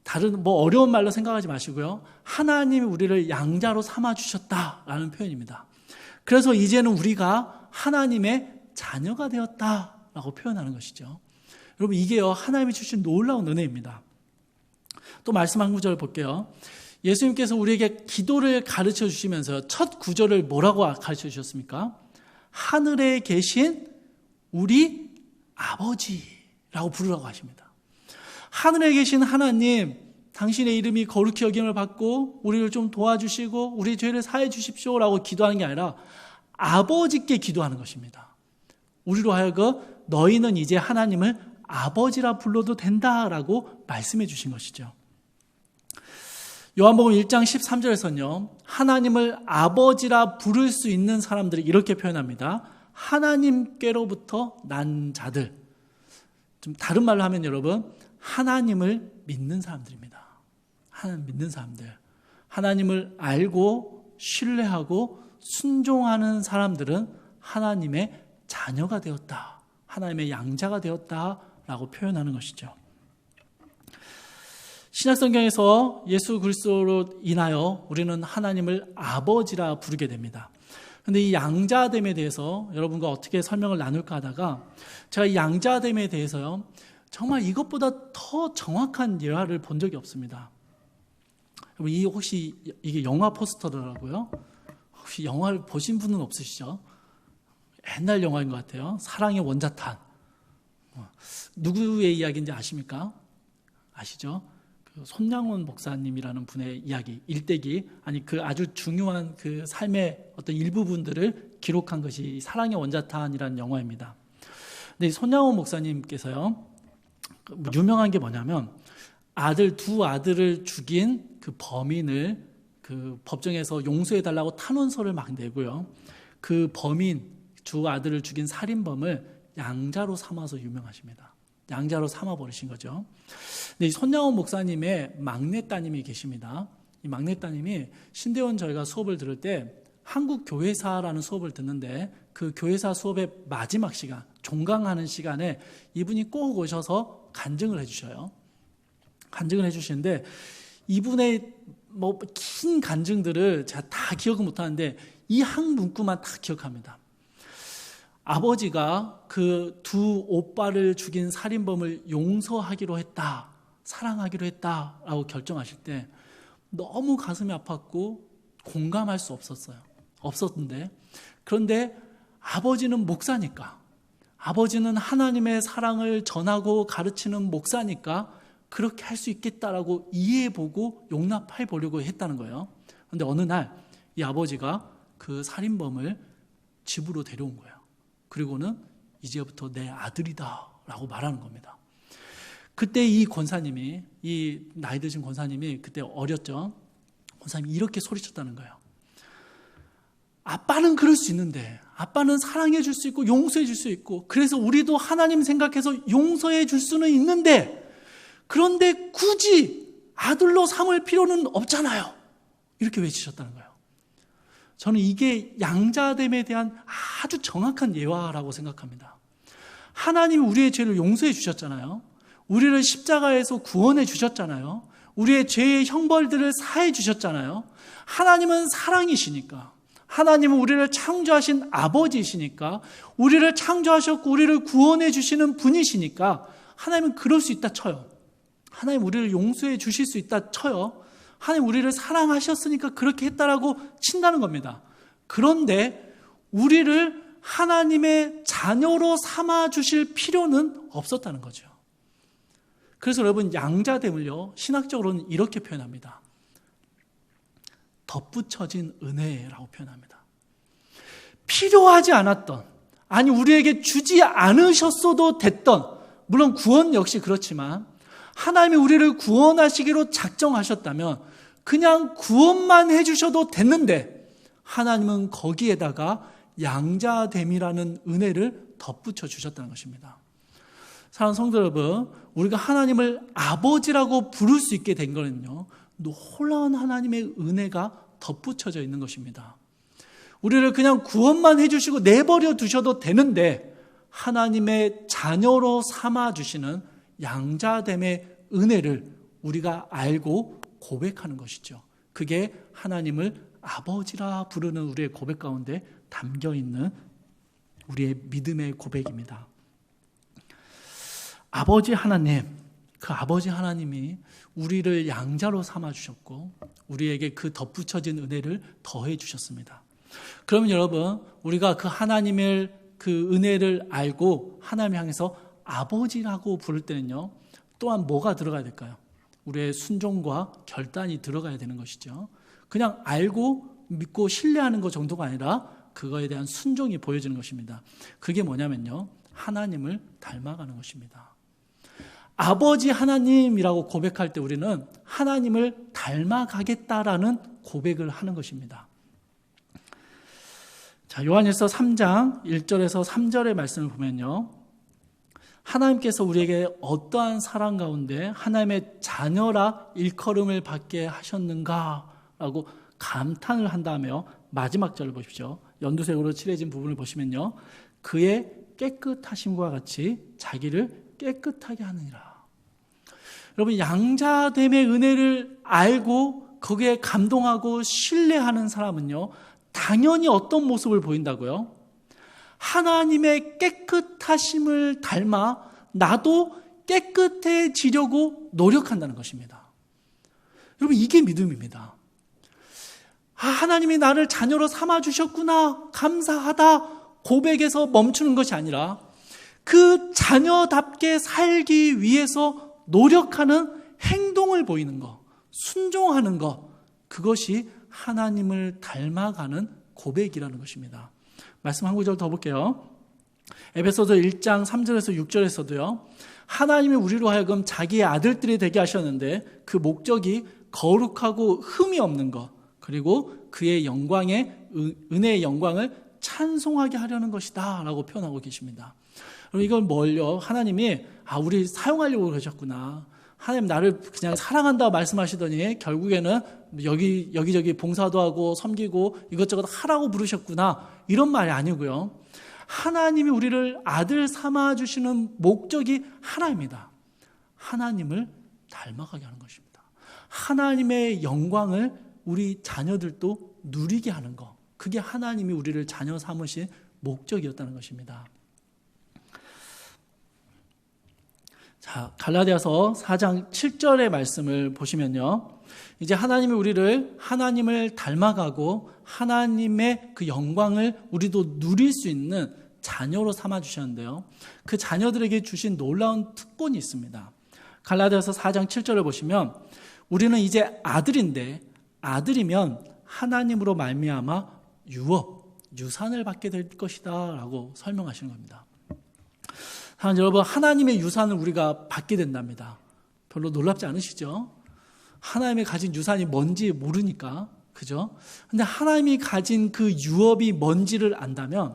다른 어려운 말로 생각하지 마시고요, 하나님이 우리를 양자로 삼아 주셨다라는 표현입니다. 그래서 이제는 우리가 하나님의 자녀가 되었다라고 표현하는 것이죠. 여러분, 이게요, 하나님이 주신 놀라운 은혜입니다. 또 말씀 한 구절 볼게요. 예수님께서 우리에게 기도를 가르쳐 주시면서 첫 구절을 뭐라고 가르쳐 주셨습니까? 하늘에 계신 우리 아버지라고 부르라고 하십니다. 하늘에 계신 하나님, 당신의 이름이 거룩히 여김을 받고 우리를 좀 도와주시고 우리 죄를 사해 주십시오라고 기도하는 게 아니라 아버지께 기도하는 것입니다. 우리로 하여금 너희는 이제 하나님을 아버지라 불러도 된다라고 말씀해 주신 것이죠. 요한복음 1장 13절에서는요, 하나님을 아버지라 부를 수 있는 사람들이 이렇게 표현합니다. 하나님께로부터 난 자들. 좀 다른 말로 하면 여러분, 하나님을 믿는 사람들입니다. 하나님 믿는 사람들. 하나님을 알고 신뢰하고 순종하는 사람들은 하나님의 자녀가 되었다, 하나님의 양자가 되었다라고 표현하는 것이죠. 신약성경에서 예수 그리스도로 인하여 우리는 하나님을 아버지라 부르게 됩니다. 그런데 이 양자됨에 대해서 여러분과 어떻게 설명을 나눌까 하다가 제가 이 양자됨에 대해서요, 정말 이것보다 더 정확한 예화를 본 적이 없습니다. 여러분, 혹시 이게 영화 포스터더라고요. 혹시 영화를 보신 분은 없으시죠? 옛날 영화인 것 같아요. 사랑의 원자탄. 누구의 이야기인지 아십니까? 아시죠? 손양원 목사님이라는 분의 이야기, 일대기, 그 아주 중요한 그 삶의 어떤 일부분들을 기록한 것이 사랑의 원자탄이라는 영화입니다. 근데 손양원 목사님께서요, 유명한 게 뭐냐면 두 아들을 죽인 그 범인을 그 법정에서 용서해달라고 탄원서를 막 내고요, 그 범인, 두 아들을 죽인 살인범을 양자로 삼아서 유명하십니다. 양자로 삼아버리신 거죠. 근데 이 손양원 목사님의 막내 따님이 계십니다. 이 막내 따님이 신대원 저희가 수업을 들을 때 한국 교회사라는 수업을 듣는데 그 교회사 수업의 마지막 시간, 종강하는 시간에 이분이 꼭 오셔서 간증을 해주셔요. 간증을 해주시는데 이분의 긴 간증들을 제가 다 기억은 못하는데 이 한 문구만 다 기억합니다. 아버지가 그 두 오빠를 죽인 살인범을 용서하기로 했다, 사랑하기로 했다라고 결정하실 때 너무 가슴이 아팠고 공감할 수 없었는데, 그런데 아버지는 목사니까, 아버지는 하나님의 사랑을 전하고 가르치는 목사니까 그렇게 할 수 있겠다라고 이해해보고 용납해보려고 했다는 거예요. 그런데 어느 날 이 아버지가 그 살인범을 집으로 데려온 거예요. 그리고는 이제부터 내 아들이다 라고 말하는 겁니다. 그때 이 권사님이, 이 나이 드신 권사님이 그때 어렸죠. 권사님이 이렇게 소리쳤다는 거예요. 아빠는 그럴 수 있는데, 아빠는 사랑해 줄 수 있고 용서해 줄 수 있고, 그래서 우리도 하나님 생각해서 용서해 줄 수는 있는데, 그런데 굳이 아들로 삼을 필요는 없잖아요. 이렇게 외치셨다는 거예요. 저는 이게 양자됨에 대한 아주 정확한 예화라고 생각합니다. 하나님이 우리의 죄를 용서해 주셨잖아요. 우리를 십자가에서 구원해 주셨잖아요. 우리의 죄의 형벌들을 사해 주셨잖아요. 하나님은 사랑이시니까, 하나님은 우리를 창조하신 아버지이시니까, 우리를 창조하셨고 우리를 구원해 주시는 분이시니까 하나님은 그럴 수 있다 쳐요. 하나님 우리를 용서해 주실 수 있다 쳐요. 하나님 우리를 사랑하셨으니까 그렇게 했다라고 친다는 겁니다. 그런데 우리를 하나님의 자녀로 삼아 주실 필요는 없었다는 거죠. 그래서 여러분, 양자됨을요, 신학적으로는 이렇게 표현합니다. 덧붙여진 은혜라고 표현합니다. 필요하지 않았던, 아니 우리에게 주지 않으셨어도 됐던, 물론 구원 역시 그렇지만 하나님이 우리를 구원하시기로 작정하셨다면 그냥 구원만 해주셔도 됐는데 하나님은 거기에다가 양자됨이라는 은혜를 덧붙여 주셨다는 것입니다. 사랑하는 성도 여러분, 우리가 하나님을 아버지라고 부를 수 있게 된 거는요, 놀라운 하나님의 은혜가 덧붙여져 있는 것입니다. 우리를 그냥 구원만 해주시고 내버려 두셔도 되는데 하나님의 자녀로 삼아주시는 양자됨의 은혜를 우리가 알고 고백하는 것이죠. 그게 하나님을 아버지라 부르는 우리의 고백 가운데 담겨있는 우리의 믿음의 고백입니다. 아버지 하나님, 그 아버지 하나님이 우리를 양자로 삼아주셨고 우리에게 그 덧붙여진 은혜를 더해 주셨습니다. 그러면 여러분, 우리가 그 하나님의 그 은혜를 알고 하나님 향해서 아버지라고 부를 때는요, 또한 뭐가 들어가야 될까요? 우리의 순종과 결단이 들어가야 되는 것이죠. 그냥 알고 믿고 신뢰하는 것 정도가 아니라 그거에 대한 순종이 보여지는 것입니다. 그게 뭐냐면요, 하나님을 닮아가는 것입니다. 아버지 하나님이라고 고백할 때 우리는 하나님을 닮아가겠다라는 고백을 하는 것입니다. 자, 요한일서 3장 1절에서 3절의 말씀을 보면요, 하나님께서 우리에게 어떠한 사랑 가운데 하나님의 자녀라 일컬음을 받게 하셨는가라고 감탄을 한다며 마지막 절을 보십시오. 연두색으로 칠해진 부분을 보시면요, 그의 깨끗하심과 같이 자기를 깨끗하게 하느니라. 여러분, 양자됨의 은혜를 알고 거기에 감동하고 신뢰하는 사람은요, 당연히 어떤 모습을 보인다고요? 하나님의 깨끗하심을 닮아 나도 깨끗해지려고 노력한다는 것입니다. 여러분, 이게 믿음입니다. 하나님이 나를 자녀로 삼아주셨구나, 감사하다 고백에서 멈추는 것이 아니라 그 자녀답게 살기 위해서 노력하는 행동을 보이는 것, 순종하는 것, 그것이 하나님을 닮아가는 고백이라는 것입니다. 말씀 한 구절 더 볼게요. 에베소서 1장 3절에서 6절에서도요, 하나님이 우리로 하여금 자기의 아들들이 되게 하셨는데 그 목적이 거룩하고 흠이 없는 것, 그리고 그의 영광의 은혜의 영광을 찬송하게 하려는 것이다 라고 표현하고 계십니다. 이걸 뭘요? 하나님이 우리 사용하려고 그러셨구나, 하나님 나를 그냥 사랑한다고 말씀하시더니 결국에는 여기저기 봉사도 하고 섬기고 이것저것 하라고 부르셨구나, 이런 말이 아니고요, 하나님이 우리를 아들 삼아주시는 목적이 하나입니다. 하나님을 닮아가게 하는 것입니다. 하나님의 영광을 우리 자녀들도 누리게 하는 것, 그게 하나님이 우리를 자녀 삼으신 목적이었다는 것입니다. 자, 갈라디아서 4장 7절의 말씀을 보시면요, 이제 하나님이 우리를 하나님을 닮아가고 하나님의 그 영광을 우리도 누릴 수 있는 자녀로 삼아주셨는데요, 그 자녀들에게 주신 놀라운 특권이 있습니다. 갈라디아서 4장 7절을 보시면 우리는 이제 아들인데 아들이면 하나님으로 말미암아 유산을 받게 될 것이다 라고 설명하시는 겁니다. 여러분, 하나님의 유산을 우리가 받게 된답니다. 별로 놀랍지 않으시죠? 하나님이 가진 유산이 뭔지 모르니까, 그죠? 근데 하나님이 가진 그 유업이 뭔지를 안다면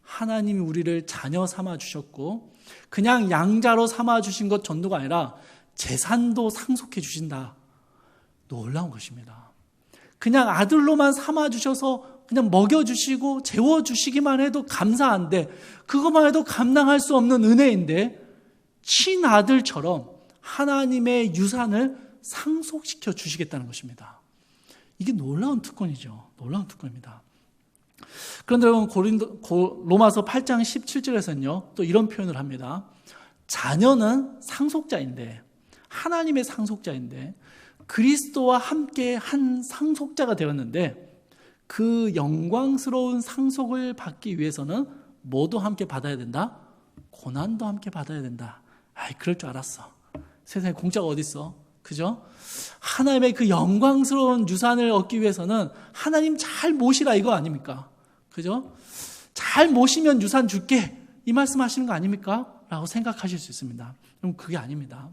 하나님이 우리를 자녀 삼아 주셨고 그냥 양자로 삼아 주신 것 정도가 아니라 재산도 상속해 주신다. 놀라운 것입니다. 그냥 아들로만 삼아 주셔서 그냥 먹여주시고 재워주시기만 해도 감사한데, 그것만 해도 감당할 수 없는 은혜인데 친아들처럼 하나님의 유산을 상속시켜 주시겠다는 것입니다. 이게 놀라운 특권이죠. 놀라운 특권입니다. 그런데 여러분, 로마서 8장 17절에서는요 또 이런 표현을 합니다. 자녀는 상속자인데, 하나님의 상속자인데 그리스도와 함께 한 상속자가 되었는데 그 영광스러운 상속을 받기 위해서는 뭐도 함께 받아야 된다? 고난도 함께 받아야 된다. 그럴 줄 알았어. 세상에 공짜가 어디 있어? 그죠? 하나님의 그 영광스러운 유산을 얻기 위해서는 하나님 잘 모시라 이거 아닙니까? 그죠? 잘 모시면 유산 줄게 이 말씀 하시는 거 아닙니까? 라고 생각하실 수 있습니다. 그럼 그게 아닙니다.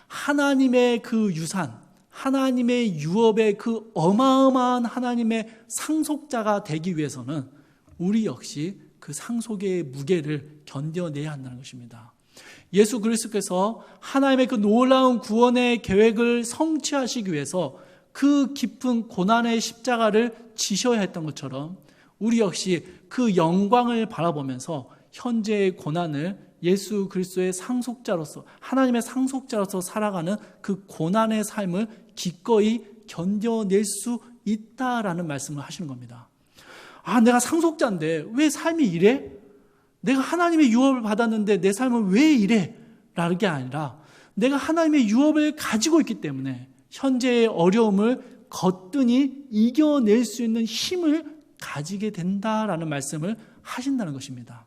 하나님의 그 유산, 하나님의 유업의 그 어마어마한 하나님의 상속자가 되기 위해서는 우리 역시 그 상속의 무게를 견뎌내야 한다는 것입니다. 예수 그리스도께서 하나님의 그 놀라운 구원의 계획을 성취하시기 위해서 그 깊은 고난의 십자가를 지셔야 했던 것처럼 우리 역시 그 영광을 바라보면서 현재의 고난을 예수 그리스도의 상속자로서 하나님의 상속자로서 살아가는 그 고난의 삶을 기꺼이 견뎌낼 수 있다라는 말씀을 하시는 겁니다. 아, 내가 상속자인데 왜 삶이 이래? 내가 하나님의 유업을 받았는데 내 삶은 왜 이래? 라는 게 아니라 내가 하나님의 유업을 가지고 있기 때문에 현재의 어려움을 거뜬히 이겨낼 수 있는 힘을 가지게 된다라는 말씀을 하신다는 것입니다.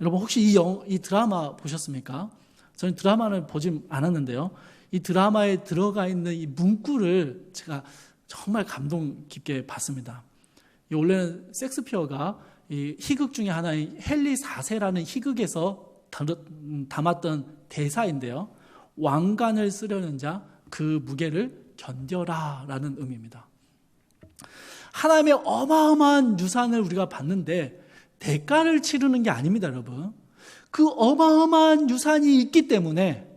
여러분 혹시 이 드라마 보셨습니까? 저는 드라마를 보지 않았는데요. 이 드라마에 들어가 있는 이 문구를 제가 정말 감동 깊게 봤습니다. 원래는 섹스피어가 이 희극 중에 하나인 헨리 4세라는 희극에서 담았던 대사인데요. 왕관을 쓰려는 자 그 무게를 견뎌라 라는 의미입니다. 하나님의 어마어마한 유산을 우리가 받는데 대가를 치르는 게 아닙니다, 여러분. 그 어마어마한 유산이 있기 때문에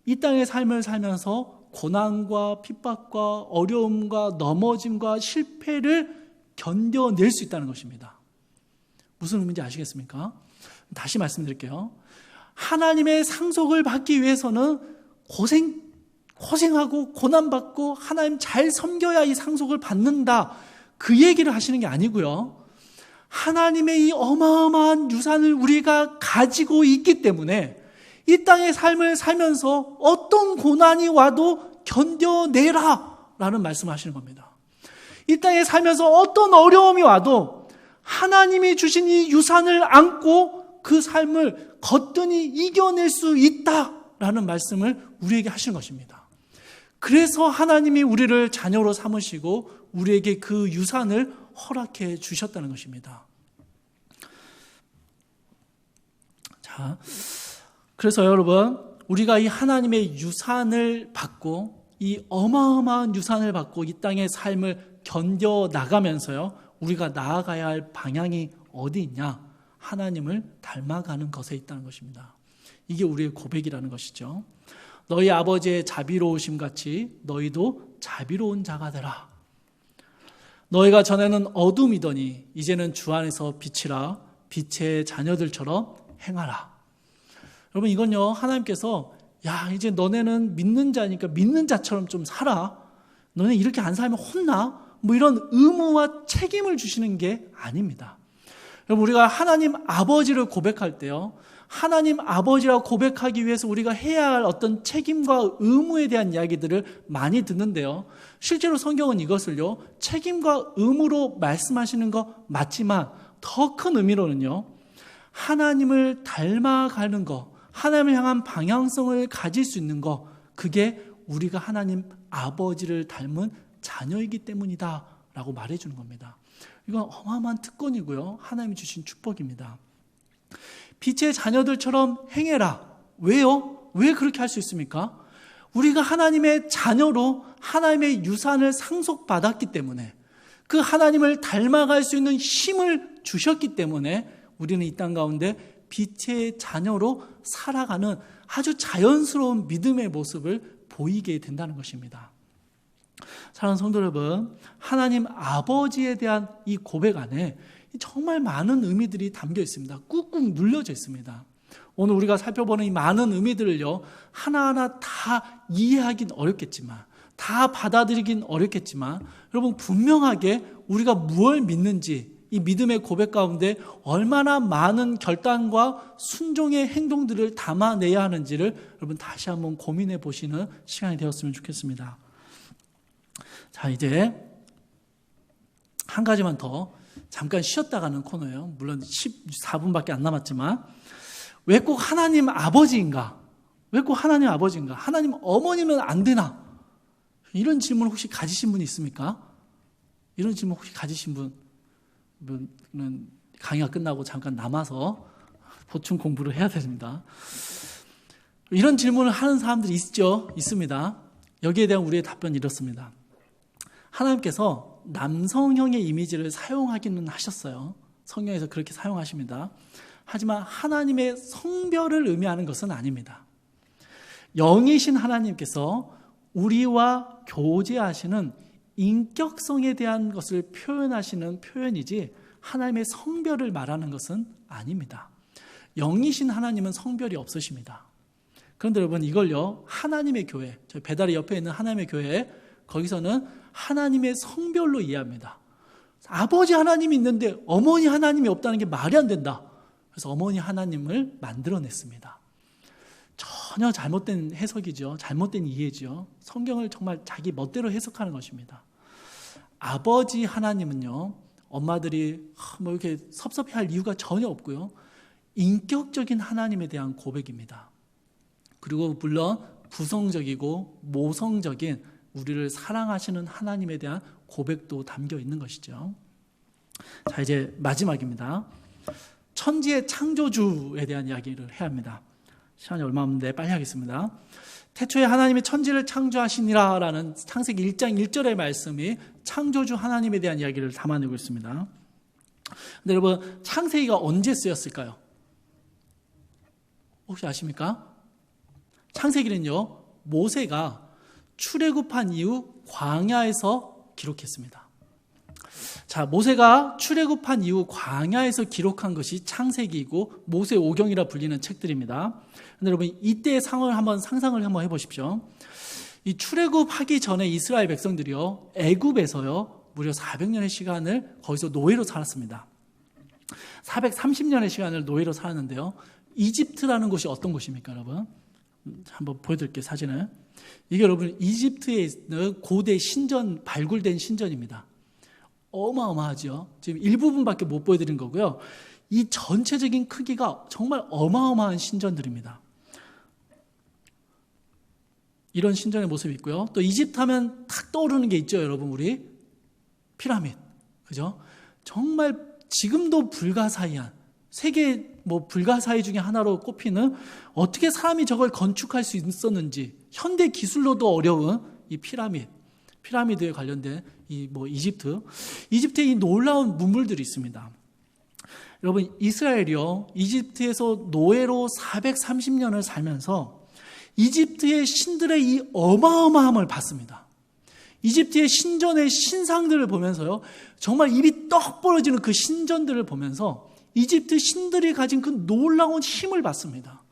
이 땅의 삶을 살면서 고난과 핍박과 어려움과 넘어짐과 실패를 견뎌낼 수 있다는 것입니다. 무슨 의미인지 아시겠습니까? 다시 말씀드릴게요. 하나님의 상속을 받기 위해서는 고생하고 고난받고 하나님 잘 섬겨야 이 상속을 받는다. 그 얘기를 하시는 게 아니고요. 하나님의 이 어마어마한 유산을 우리가 가지고 있기 때문에 이 땅의 삶을 살면서 어떤 고난이 와도 견뎌내라 라는 말씀을 하시는 겁니다. 이 땅에 살면서 어떤 어려움이 와도 하나님이 주신 이 유산을 안고 그 삶을 거뜬히 이겨낼 수 있다라는 말씀을 우리에게 하시는 것입니다. 그래서 하나님이 우리를 자녀로 삼으시고 우리에게 그 유산을 허락해 주셨다는 것입니다. 자, 그래서 여러분, 우리가 이 하나님의 유산을 받고 이 어마어마한 유산을 받고 이 땅의 삶을 견뎌 나가면서요, 우리가 나아가야 할 방향이 어디 있냐? 하나님을 닮아가는 것에 있다는 것입니다. 이게 우리의 고백이라는 것이죠. 너희 아버지의 자비로우심 같이 너희도 자비로운 자가 되라. 너희가 전에는 어둠이더니 이제는 주 안에서 빛이라. 빛의 자녀들처럼 행하라. 여러분, 이건요, 하나님께서 야, 이제 너네는 믿는 자니까 믿는 자처럼 좀 살아. 너네 이렇게 안 살면 혼나. 뭐 이런 의무와 책임을 주시는 게 아닙니다. 여러분, 우리가 하나님 아버지를 고백할 때요, 하나님 아버지라고 고백하기 위해서 우리가 해야 할 어떤 책임과 의무에 대한 이야기들을 많이 듣는데요. 실제로 성경은 이것을요, 책임과 의무로 말씀하시는 거 맞지만 더 큰 의미로는요, 하나님을 닮아가는 거, 하나님을 향한 방향성을 가질 수 있는 거, 그게 우리가 하나님 아버지를 닮은 자녀이기 때문이다 라고 말해주는 겁니다. 이건 어마어마한 특권이고요, 하나님이 주신 축복입니다. 빛의 자녀들처럼 행해라. 왜요? 왜 그렇게 할 수 있습니까? 우리가 하나님의 자녀로 하나님의 유산을 상속받았기 때문에, 그 하나님을 닮아갈 수 있는 힘을 주셨기 때문에 우리는 이 땅 가운데 빛의 자녀로 살아가는 아주 자연스러운 믿음의 모습을 보이게 된다는 것입니다. 사랑하는 성도 여러분, 하나님 아버지에 대한 이 고백 안에 정말 많은 의미들이 담겨 있습니다. 꾹꾹 눌려져 있습니다. 오늘 우리가 살펴보는 이 많은 의미들을요, 하나하나 다 이해하긴 어렵겠지만, 다 받아들이긴 어렵겠지만, 여러분 분명하게 우리가 무엇을 믿는지, 이 믿음의 고백 가운데 얼마나 많은 결단과 순종의 행동들을 담아내야 하는지를 여러분 다시 한번 고민해 보시는 시간이 되었으면 좋겠습니다. 자, 이제 한 가지만 더 잠깐 쉬었다 가는 코너예요. 물론 14분밖에 안 남았지만, 왜 꼭 하나님 아버지인가? 왜 꼭 하나님 아버지인가? 하나님 어머니는 안 되나? 이런 질문 혹시 가지신 분이 있습니까? 이런 질문 혹시 가지신 분은 강의가 끝나고 잠깐 남아서 보충 공부를 해야 됩니다. 이런 질문을 하는 사람들이 있습니다. 여기에 대한 우리의 답변이 이렇습니다. 하나님께서 남성형의 이미지를 사용하기는 하셨어요. 성경에서 그렇게 사용하십니다. 하지만 하나님의 성별을 의미하는 것은 아닙니다. 영이신 하나님께서 우리와 교제하시는 인격성에 대한 것을 표현하시는 표현이지 하나님의 성별을 말하는 것은 아닙니다. 영이신 하나님은 성별이 없으십니다. 그런데 여러분, 이걸요, 하나님의 교회, 저희 배달의 옆에 있는 하나님의 교회, 거기서는 하나님의 성별로 이해합니다. 아버지 하나님이 있는데 어머니 하나님이 없다는 게 말이 안 된다. 그래서 어머니 하나님을 만들어냈습니다. 전혀 잘못된 해석이죠. 잘못된 이해죠. 성경을 정말 자기 멋대로 해석하는 것입니다. 아버지 하나님은요, 엄마들이 뭐 이렇게 섭섭해할 이유가 전혀 없고요, 인격적인 하나님에 대한 고백입니다. 그리고 물론 구성적이고 모성적인 우리를 사랑하시는 하나님에 대한 고백도 담겨 있는 것이죠. 자, 이제 마지막입니다. 천지의 창조주에 대한 이야기를 해야 합니다. 시간이 얼마 없는데 빨리 하겠습니다. 태초에 하나님이 천지를 창조하시니라 라는 창세기 1장 1절의 말씀이 창조주 하나님에 대한 이야기를 담아내고 있습니다. 근데 여러분, 창세기가 언제 쓰였을까요? 혹시 아십니까? 창세기는요, 모세가 출애굽한 이후 광야에서 기록했습니다. 자, 모세가 출애굽한 이후 광야에서 기록한 것이 창세기이고 모세오경이라 불리는 책들입니다. 근데 여러분, 이때의 상황을 상상을 한번 해보십시오. 이 출애굽하기 전에 이스라엘 백성들이요, 애굽에서요 무려 400년의 시간을 거기서 노예로 살았습니다. 430년의 시간을 노예로 살았는데요, 이집트라는 곳이 어떤 곳입니까, 여러분? 한번 보여드릴게요, 사진을. 이게 여러분, 이집트에 있는 고대 신전, 발굴된 신전입니다. 어마어마하죠. 지금 일부분밖에 못 보여드린 거고요. 이 전체적인 크기가 정말 어마어마한 신전들입니다. 이런 신전의 모습이 있고요. 또 이집트 하면 탁 떠오르는 게 있죠, 여러분. 우리 피라미드, 그죠? 정말 지금도 불가사의한, 세계 불가사의 중에 하나로 꼽히는, 어떻게 사람이 저걸 건축할 수 있었는지 현대 기술로도 어려운 이 피라미드에 관련된 이집트에 이 놀라운 문물들이 있습니다. 여러분, 이스라엘이요, 이집트에서 노예로 430년을 살면서 이집트의 신들의 이 어마어마함을 봤습니다. 이집트의 신전의 신상들을 보면서요, 정말 입이 떡 벌어지는 그 신전들을 보면서 이집트 신들이 가진 그 놀라운 힘을 봤습니다.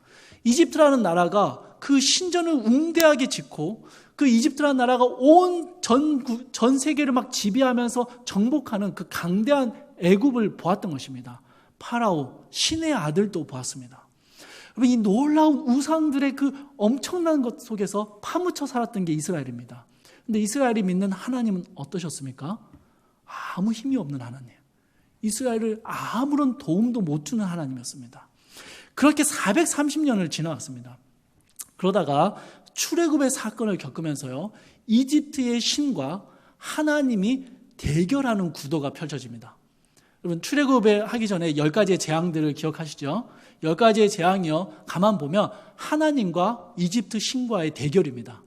이집트라는 나라가 그 신전을 웅대하게 짓고, 그 이집트라는 나라가 온 전 세계를 막 지배하면서 정복하는 그 강대한 애굽을 보았던 것입니다. 파라오, 신의 아들도 보았습니다. 이 놀라운 우상들의 그 엄청난 것 속에서 파묻혀 살았던 게 이스라엘입니다. 근데 이스라엘이 믿는 하나님은 어떠셨습니까? 아무 힘이 없는 하나님. 이스라엘을 아무런 도움도 못 주는 하나님이었습니다. 그렇게 430년을 지나왔습니다. 그러다가 출애굽의 사건을 겪으면서요, 이집트의 신과 하나님이 대결하는 구도가 펼쳐집니다. 여러분, 출애굽에 하기 전에 10가지의 재앙들을 기억하시죠? 10가지의 재앙이요, 가만 보면 하나님과 이집트 신과의 대결입니다.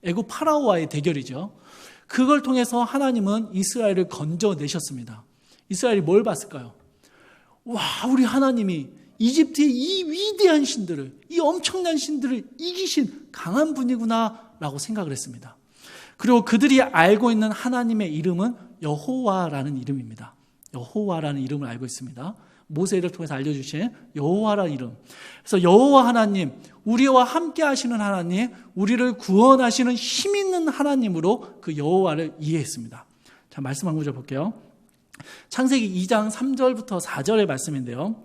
애굽 파라오와의 대결이죠. 그걸 통해서 하나님은 이스라엘을 건져내셨습니다. 이스라엘이 뭘 봤을까요? 와, 우리 하나님이 이집트의 이 위대한 신들을, 이 엄청난 신들을 이기신 강한 분이구나 라고 생각을 했습니다. 그리고 그들이 알고 있는 하나님의 이름은 여호와라는 이름입니다. 여호와라는 이름을 알고 있습니다. 모세를 통해서 알려주신 여호와라는 이름. 그래서 여호와 하나님, 우리와 함께 하시는 하나님, 우리를 구원하시는 힘 있는 하나님으로 그 여호와를 이해했습니다. 자, 말씀 한 구절 볼게요. 창세기 2장 3절부터 4절의 말씀인데요,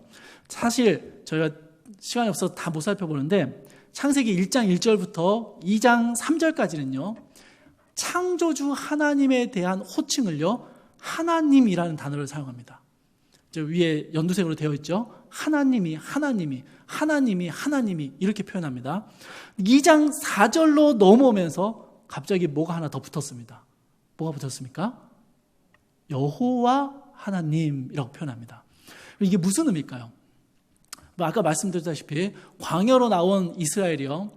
사실 저희가 시간이 없어서 다 못 살펴보는데, 창세기 1장 1절부터 2장 3절까지는요, 창조주 하나님에 대한 호칭을요, 하나님이라는 단어를 사용합니다. 저 위에 연두색으로 되어 있죠. 하나님이 이렇게 표현합니다. 2장 4절로 넘어오면서 갑자기 뭐가 하나 더 붙었습니다. 뭐가 붙었습니까? 여호와 하나님이라고 표현합니다. 이게 무슨 의미일까요? 아까 말씀드렸다시피 광야로 나온 이스라엘이요,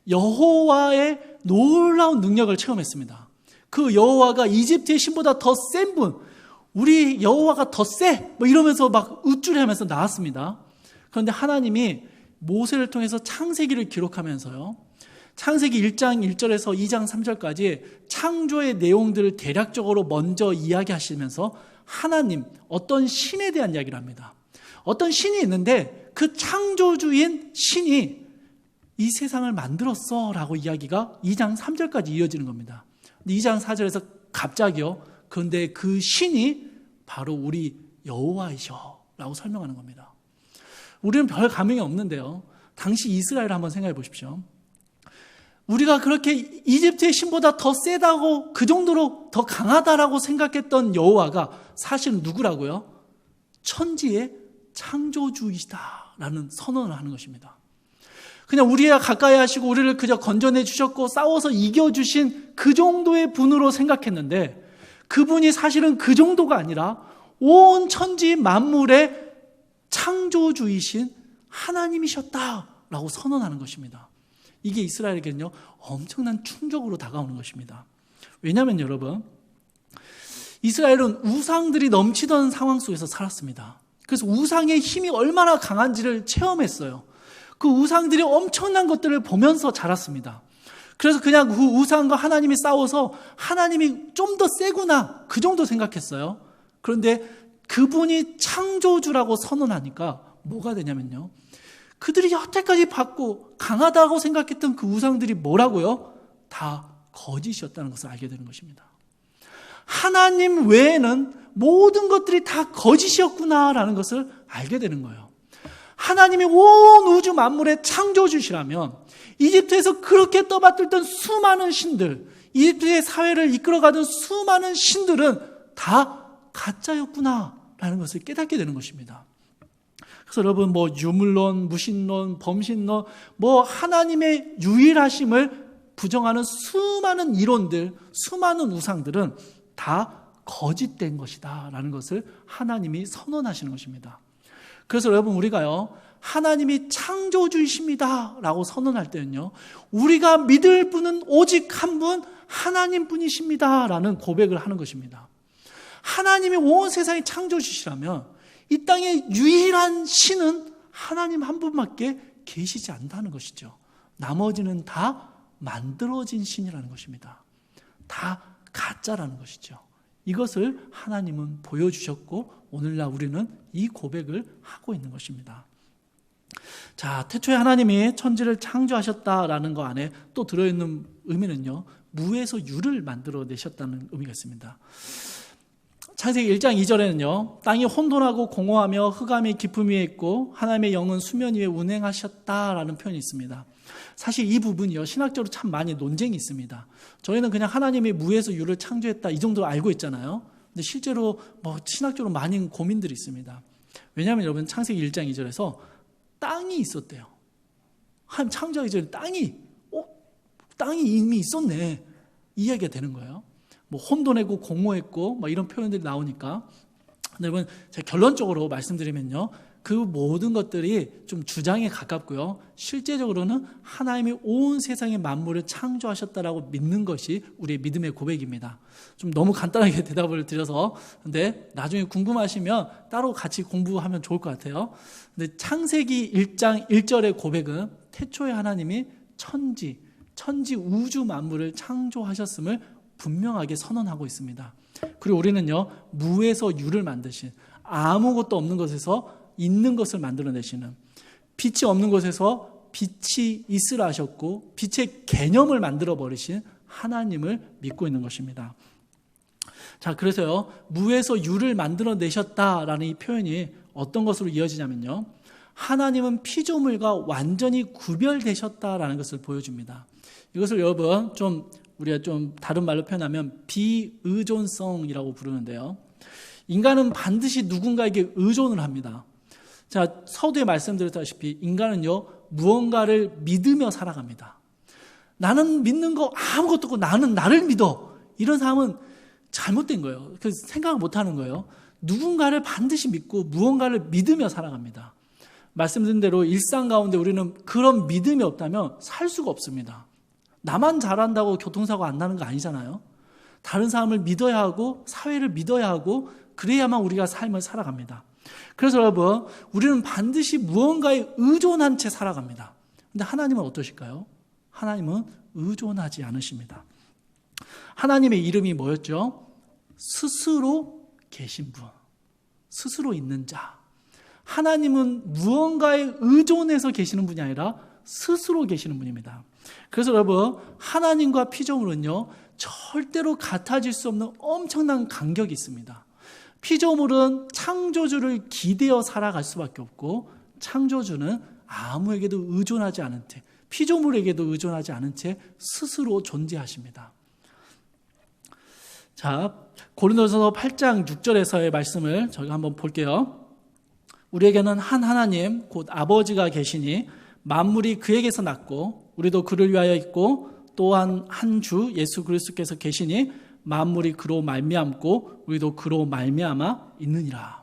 여호와의 놀라운 능력을 체험했습니다. 그 여호와가 이집트의 신보다 더 센 분, 우리 여호와가 더 세! 이러면서 막 우쭐해하면서 나왔습니다. 그런데 하나님이 모세를 통해서 창세기를 기록하면서요, 창세기 1장 1절에서 2장 3절까지 창조의 내용들을 대략적으로 먼저 이야기하시면서 하나님, 어떤 신에 대한 이야기를 합니다. 어떤 신이 있는데 그 창조주인 신이 이 세상을 만들었어 라고 이야기가 2장 3절까지 이어지는 겁니다. 2장 4절에서 갑자기요, 그런데 그 신이 바로 우리 여호와이셔 라고 설명하는 겁니다. 우리는 별 감흥이 없는데요, 당시 이스라엘을 한번 생각해 보십시오. 우리가 그렇게 이집트의 신보다 더 세다고, 그 정도로 더 강하다라고 생각했던 여호와가 사실은 누구라고요? 천지의 창조주이시다라는 선언을 하는 것입니다. 그냥 우리와 가까이 하시고 우리를 그저 건져내 주셨고 싸워서 이겨주신 그 정도의 분으로 생각했는데, 그분이 사실은 그 정도가 아니라 온 천지 만물의 창조주이신 하나님이셨다라고 선언하는 것입니다. 이게 이스라엘에게는요, 엄청난 충격으로 다가오는 것입니다. 왜냐하면 여러분, 이스라엘은 우상들이 넘치던 상황 속에서 살았습니다. 그래서 우상의 힘이 얼마나 강한지를 체험했어요. 그 우상들이 엄청난 것들을 보면서 자랐습니다. 그래서 그냥 그 우상과 하나님이 싸워서 하나님이 좀 더 세구나, 그 정도 생각했어요. 그런데 그분이 창조주라고 선언하니까 뭐가 되냐면요, 그들이 여태까지 받고 강하다고 생각했던 그 우상들이 뭐라고요? 다 거짓이었다는 것을 알게 되는 것입니다. 하나님 외에는 모든 것들이 다 거짓이었구나라는 것을 알게 되는 거예요. 하나님이 온 우주 만물의 창조주시라면 이집트에서 그렇게 떠받들던 수많은 신들, 이집트의 사회를 이끌어가던 수많은 신들은 다 가짜였구나라는 것을 깨닫게 되는 것입니다. 그래서 여러분, 유물론, 무신론, 범신론, 하나님의 유일하심을 부정하는 수많은 이론들, 수많은 우상들은 다 거짓된 것이다 라는 것을 하나님이 선언하시는 것입니다. 그래서 여러분, 우리가요, 하나님이 창조주이십니다 라고 선언할 때는요, 우리가 믿을 분은 오직 한 분, 하나님 분이십니다 라는 고백을 하는 것입니다. 하나님이 온 세상의 창조주시라면 이 땅의 유일한 신은 하나님 한 분밖에 계시지 않다는 것이죠. 나머지는 다 만들어진 신이라는 것입니다. 다 가짜라는 것이죠. 이것을 하나님은 보여주셨고 오늘날 우리는 이 고백을 하고 있는 것입니다. 자, 태초에 하나님이 천지를 창조하셨다라는 거 안에 또 들어있는 의미는요, 무에서 유를 만들어내셨다는 의미가 있습니다. 창세기 1장 2절에는요, 땅이 혼돈하고 공허하며 흑암이 깊음 위에 있고 하나님의 영은 수면 위에 운행하셨다라는 표현이 있습니다. 사실 이 부분이요, 신학적으로 참 많이 논쟁이 있습니다. 저희는 그냥 하나님이 무에서 유를 창조했다 이 정도로 알고 있잖아요. 근데 실제로 신학적으로 많은 고민들이 있습니다. 왜냐하면 여러분, 창세기 1장 2절에서 땅이 있었대요. 한 창조하기 전에 땅이 이미 있었네, 이 이야기가 되는 거예요. 혼돈했고 공허했고 이런 표현들이 나오니까. 근데 여러분, 제가 결론적으로 말씀드리면요, 그 모든 것들이 좀 주장에 가깝고요, 실제적으로는 하나님이 온 세상의 만물을 창조하셨다라고 믿는 것이 우리의 믿음의 고백입니다. 좀 너무 간단하게 대답을 드려서, 근데 나중에 궁금하시면 따로 같이 공부하면 좋을 것 같아요. 근데 창세기 1장 1절의 고백은 태초에 하나님이 천지 우주 만물을 창조하셨음을 분명하게 선언하고 있습니다. 그리고 우리는요, 무에서 유를 만드신, 아무것도 없는 것에서 있는 것을 만들어내시는, 빛이 없는 곳에서 빛이 있으라 하셨고 빛의 개념을 만들어버리신 하나님을 믿고 있는 것입니다. 자, 그래서요, 무에서 유를 만들어내셨다라는 이 표현이 어떤 것으로 이어지냐면요, 하나님은 피조물과 완전히 구별되셨다라는 것을 보여줍니다. 이것을 여러분 우리가 좀 다른 말로 표현하면 비의존성이라고 부르는데요, 인간은 반드시 누군가에게 의존을 합니다. 자, 서두에 말씀드렸다시피 인간은요, 무언가를 믿으며 살아갑니다. 나는 믿는 거 아무것도 없고 나는 나를 믿어. 이런 사람은 잘못된 거예요. 그래서 생각을 못 하는 거예요. 누군가를 반드시 믿고 무언가를 믿으며 살아갑니다. 말씀드린 대로 일상 가운데 우리는 그런 믿음이 없다면 살 수가 없습니다. 나만 잘한다고 교통사고 안 나는 거 아니잖아요. 다른 사람을 믿어야 하고 사회를 믿어야 하고 그래야만 우리가 삶을 살아갑니다. 그래서 여러분, 우리는 반드시 무언가에 의존한 채 살아갑니다. 근데 하나님은 어떠실까요? 하나님은 의존하지 않으십니다. 하나님의 이름이 뭐였죠? 스스로 계신 분, 스스로 있는 자. 하나님은 무언가에 의존해서 계시는 분이 아니라 스스로 계시는 분입니다. 그래서 여러분, 하나님과 피조물은요, 절대로 같아질 수 없는 엄청난 간격이 있습니다. 피조물은 창조주를 기대어 살아갈 수밖에 없고, 창조주는 아무에게도 의존하지 않은 채, 피조물에게도 의존하지 않은 채 스스로 존재하십니다. 자, 고린도전서 8장 6절에서의 말씀을 저희가 한번 볼게요. 우리에게는 한 하나님 곧 아버지가 계시니 만물이 그에게서 났고 우리도 그를 위하여 있고 또한 한 주 예수 그리스도께서 계시니 만물이 그로 말미암고 우리도 그로 말미암아 있느니라.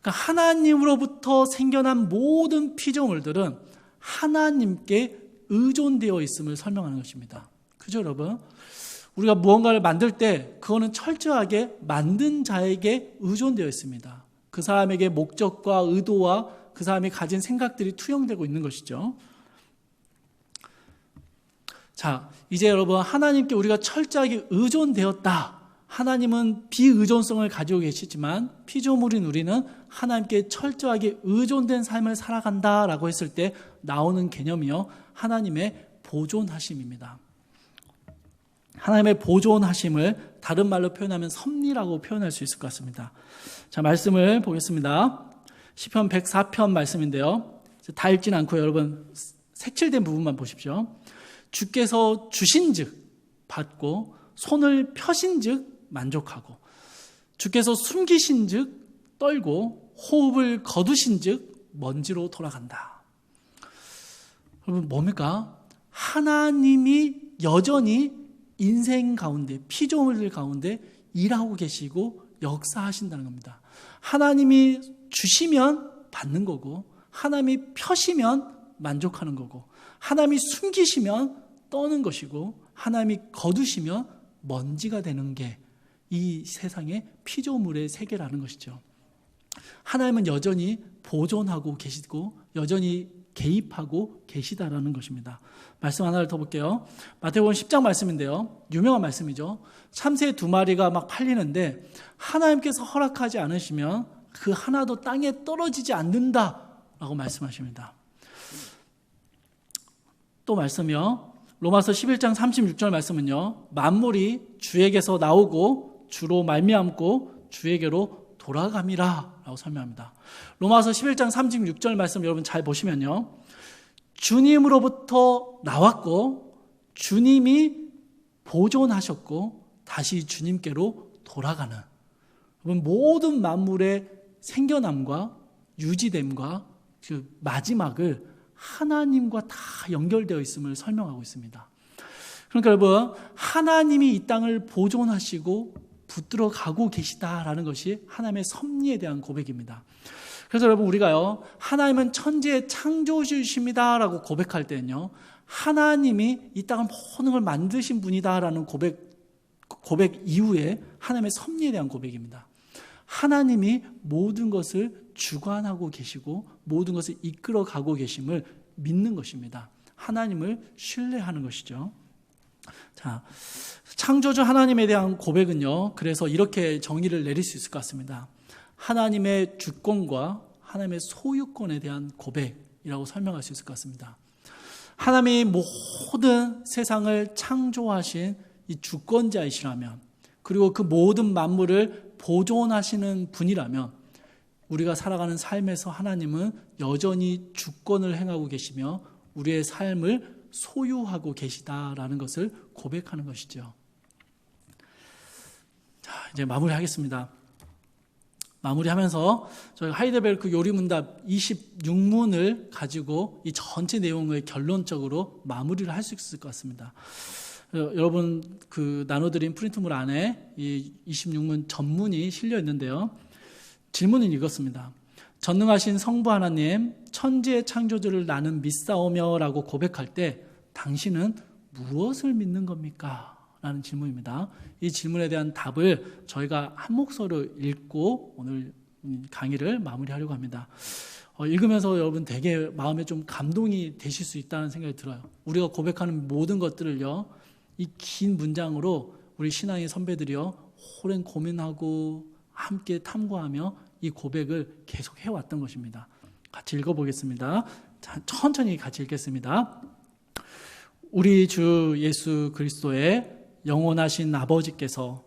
그러니까 하나님으로부터 생겨난 모든 피조물들은 하나님께 의존되어 있음을 설명하는 것입니다. 그죠, 여러분? 우리가 무언가를 만들 때 그거는 철저하게 만든 자에게 의존되어 있습니다. 그 사람에게 목적과 의도와 그 사람이 가진 생각들이 투영되고 있는 것이죠. 자, 이제 여러분, 하나님께 우리가 철저하게 의존되었다. 하나님은 비의존성을 가지고 계시지만 피조물인 우리는 하나님께 철저하게 의존된 삶을 살아간다라고 했을 때 나오는 개념이요, 하나님의 보존하심입니다. 하나님의 보존하심을 다른 말로 표현하면 섭리라고 표현할 수 있을 것 같습니다. 자, 말씀을 보겠습니다. 시편 104편 말씀인데요. 다 읽진 않고요. 여러분, 색칠된 부분만 보십시오. 주께서 주신즉 받고 손을 펴신즉 만족하고 주께서 숨기신즉 떨고 호흡을 거두신즉 먼지로 돌아간다. 여러분, 뭡니까? 하나님이 여전히 인생 가운데, 피조물들 가운데 일하고 계시고 역사하신다는 겁니다. 하나님이 주시면 받는 거고, 하나님이 펴시면 만족하는 거고, 하나님이 숨기시면 떠는 것이고, 하나님이 거두시면 먼지가 되는 게 이 세상의 피조물의 세계라는 것이죠. 하나님은 여전히 보존하고 계시고 여전히 개입하고 계시다라는 것입니다. 말씀 하나를 더 볼게요. 마태복음 10장 말씀인데요. 유명한 말씀이죠. 참새 2마리가 막 팔리는데 하나님께서 허락하지 않으시면 그 하나도 땅에 떨어지지 않는다라고 말씀하십니다. 또 말씀이요. 로마서 11장 36절 말씀은요. 만물이 주에게서 나오고 주로 말미암고 주에게로 돌아감이라 라고 설명합니다. 로마서 11장 36절 말씀 여러분 잘 보시면요. 주님으로부터 나왔고 주님이 보존하셨고 다시 주님께로 돌아가는, 여러분, 모든 만물의 생겨남과 유지됨과 그 마지막을 하나님과 다 연결되어 있음을 설명하고 있습니다. 그러니까 여러분, 하나님이 이 땅을 보존하시고 붙들어 가고 계시다라는 것이 하나님의 섭리에 대한 고백입니다. 그래서 여러분, 우리가요, 하나님은 천지의 창조주이십니다라고 고백할 때는요, 하나님이 이 땅을 모든 걸 만드신 분이다라는 고백 이후에 하나님의 섭리에 대한 고백입니다. 하나님이 모든 것을 주관하고 계시고 모든 것을 이끌어 가고 계심을 믿는 것입니다. 하나님을 신뢰하는 것이죠. 자, 창조주 하나님에 대한 고백은요, 그래서 이렇게 정의를 내릴 수 있을 것 같습니다. 하나님의 주권과 하나님의 소유권에 대한 고백이라고 설명할 수 있을 것 같습니다. 하나님이 모든 세상을 창조하신 이 주권자이시라면, 그리고 그 모든 만물을 보존하시는 분이라면, 우리가 살아가는 삶에서 하나님은 여전히 주권을 행하고 계시며 우리의 삶을 소유하고 계시다라는 것을 고백하는 것이죠. 자, 이제 마무리하겠습니다. 마무리하면서 저희 하이델베르크 요리문답 26문을 가지고 이 전체 내용을 결론적으로 마무리를 할 수 있을 것 같습니다. 여러분 그 나눠드린 프린트물 안에 이 26문 전문이 실려 있는데요. 질문은 이렇습니다. 전능하신 성부 하나님, 천지의 창조주를 나는 믿사오며 라고 고백할 때 당신은 무엇을 믿는 겁니까? 라는 질문입니다. 이 질문에 대한 답을 저희가 한 목소리로 읽고 오늘 강의를 마무리하려고 합니다. 읽으면서 여러분 되게 마음에 좀 감동이 되실 수 있다는 생각이 들어요. 우리가 고백하는 모든 것들을요, 이 긴 문장으로 우리 신앙의 선배들이요, 오랜 고민하고 함께 탐구하며 이 고백을 계속 해왔던 것입니다. 같이 읽어보겠습니다. 천천히 같이 읽겠습니다. 우리 주 예수 그리스도의 영원하신 아버지께서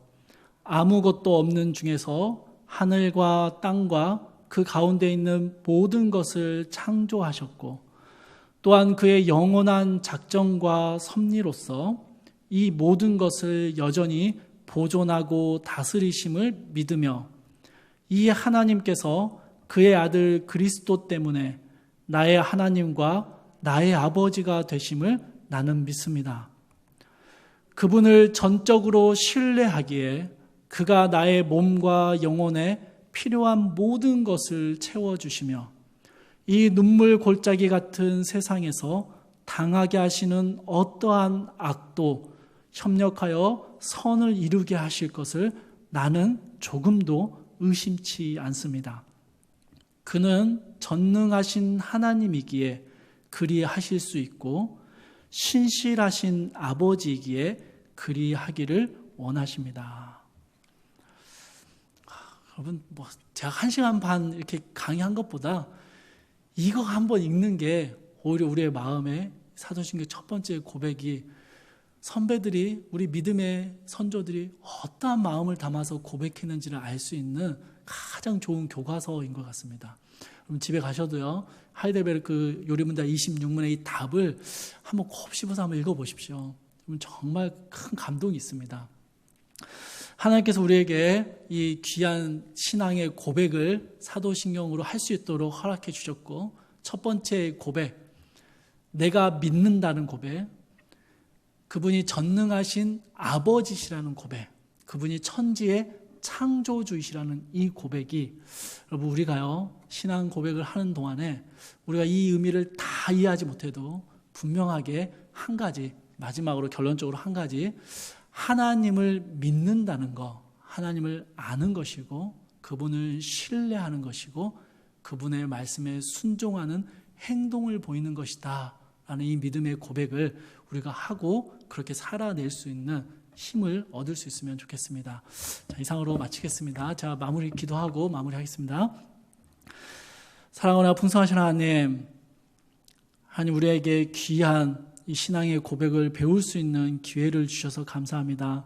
아무것도 없는 중에서 하늘과 땅과 그 가운데 있는 모든 것을 창조하셨고, 또한 그의 영원한 작정과 섭리로서 이 모든 것을 여전히 보존하고 다스리심을 믿으며, 이 하나님께서 그의 아들 그리스도 때문에 나의 하나님과 나의 아버지가 되심을 나는 믿습니다. 그분을 전적으로 신뢰하기에 그가 나의 몸과 영혼에 필요한 모든 것을 채워주시며, 이 눈물 골짜기 같은 세상에서 당하게 하시는 어떠한 악도 협력하여 선을 이루게 하실 것을 나는 조금도 의심치 않습니다. 그는 전능하신 하나님이기에 그리하실 수 있고 신실하신 아버지이기에 그리하기를 원하십니다. 여러분, 제가 1시간 반 이렇게 강의한 것보다 이거 한번 읽는 게 오히려 우리의 마음에 사도신경 첫 번째 고백이, 선배들이, 우리 믿음의 선조들이 어떠한 마음을 담아서 고백했는지를 알 수 있는 가장 좋은 교과서인 것 같습니다. 그럼 집에 가셔도요, 하이델베르크 요리문답 26문의 이 답을 한번 콕 씹어서 한번 읽어보십시오. 그러면 정말 큰 감동이 있습니다. 하나님께서 우리에게 이 귀한 신앙의 고백을 사도신경으로 할 수 있도록 허락해 주셨고, 첫 번째 고백, 내가 믿는다는 고백, 그분이 전능하신 아버지시라는 고백, 그분이 천지의 창조주이시라는 이 고백이, 여러분 우리가요 신앙 고백을 하는 동안에 우리가 이 의미를 다 이해하지 못해도 분명하게 한 가지, 마지막으로 결론적으로 한 가지, 하나님을 믿는다는 것, 하나님을 아는 것이고 그분을 신뢰하는 것이고 그분의 말씀에 순종하는 행동을 보이는 것이다 라는 이 믿음의 고백을 우리가 하고 그렇게 살아낼 수 있는 힘을 얻을 수 있으면 좋겠습니다. 자, 이상으로 마치겠습니다. 자, 마무리 기도하고 마무리하겠습니다. 사랑하나 풍성하신 하나님, 우리에게 귀한 이 신앙의 고백을 배울 수 있는 기회를 주셔서 감사합니다.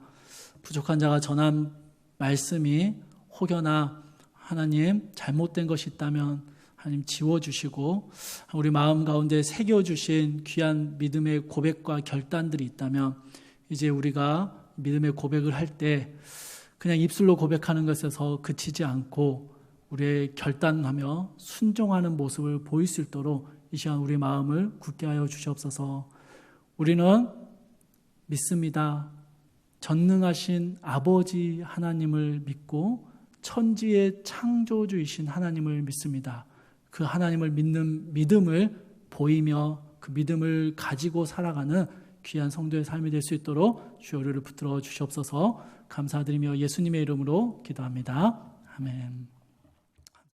부족한 자가 전한 말씀이 혹여나 하나님 잘못된 것이 있다면 하나님 지워주시고, 우리 마음 가운데 새겨주신 귀한 믿음의 고백과 결단들이 있다면 이제 우리가 믿음의 고백을 할 때 그냥 입술로 고백하는 것에서 그치지 않고 우리의 결단하며 순종하는 모습을 보일 수 있도록 이 시간 우리 마음을 굳게 하여 주시옵소서. 우리는 믿습니다. 전능하신 아버지 하나님을 믿고 천지의 창조주이신 하나님을 믿습니다. 그 하나님을 믿는 믿음을 보이며 그 믿음을 가지고 살아가는 귀한 성도의 삶이 될 수 있도록 주여 우리를 붙들어 주시옵소서. 감사드리며 예수님의 이름으로 기도합니다. 아멘.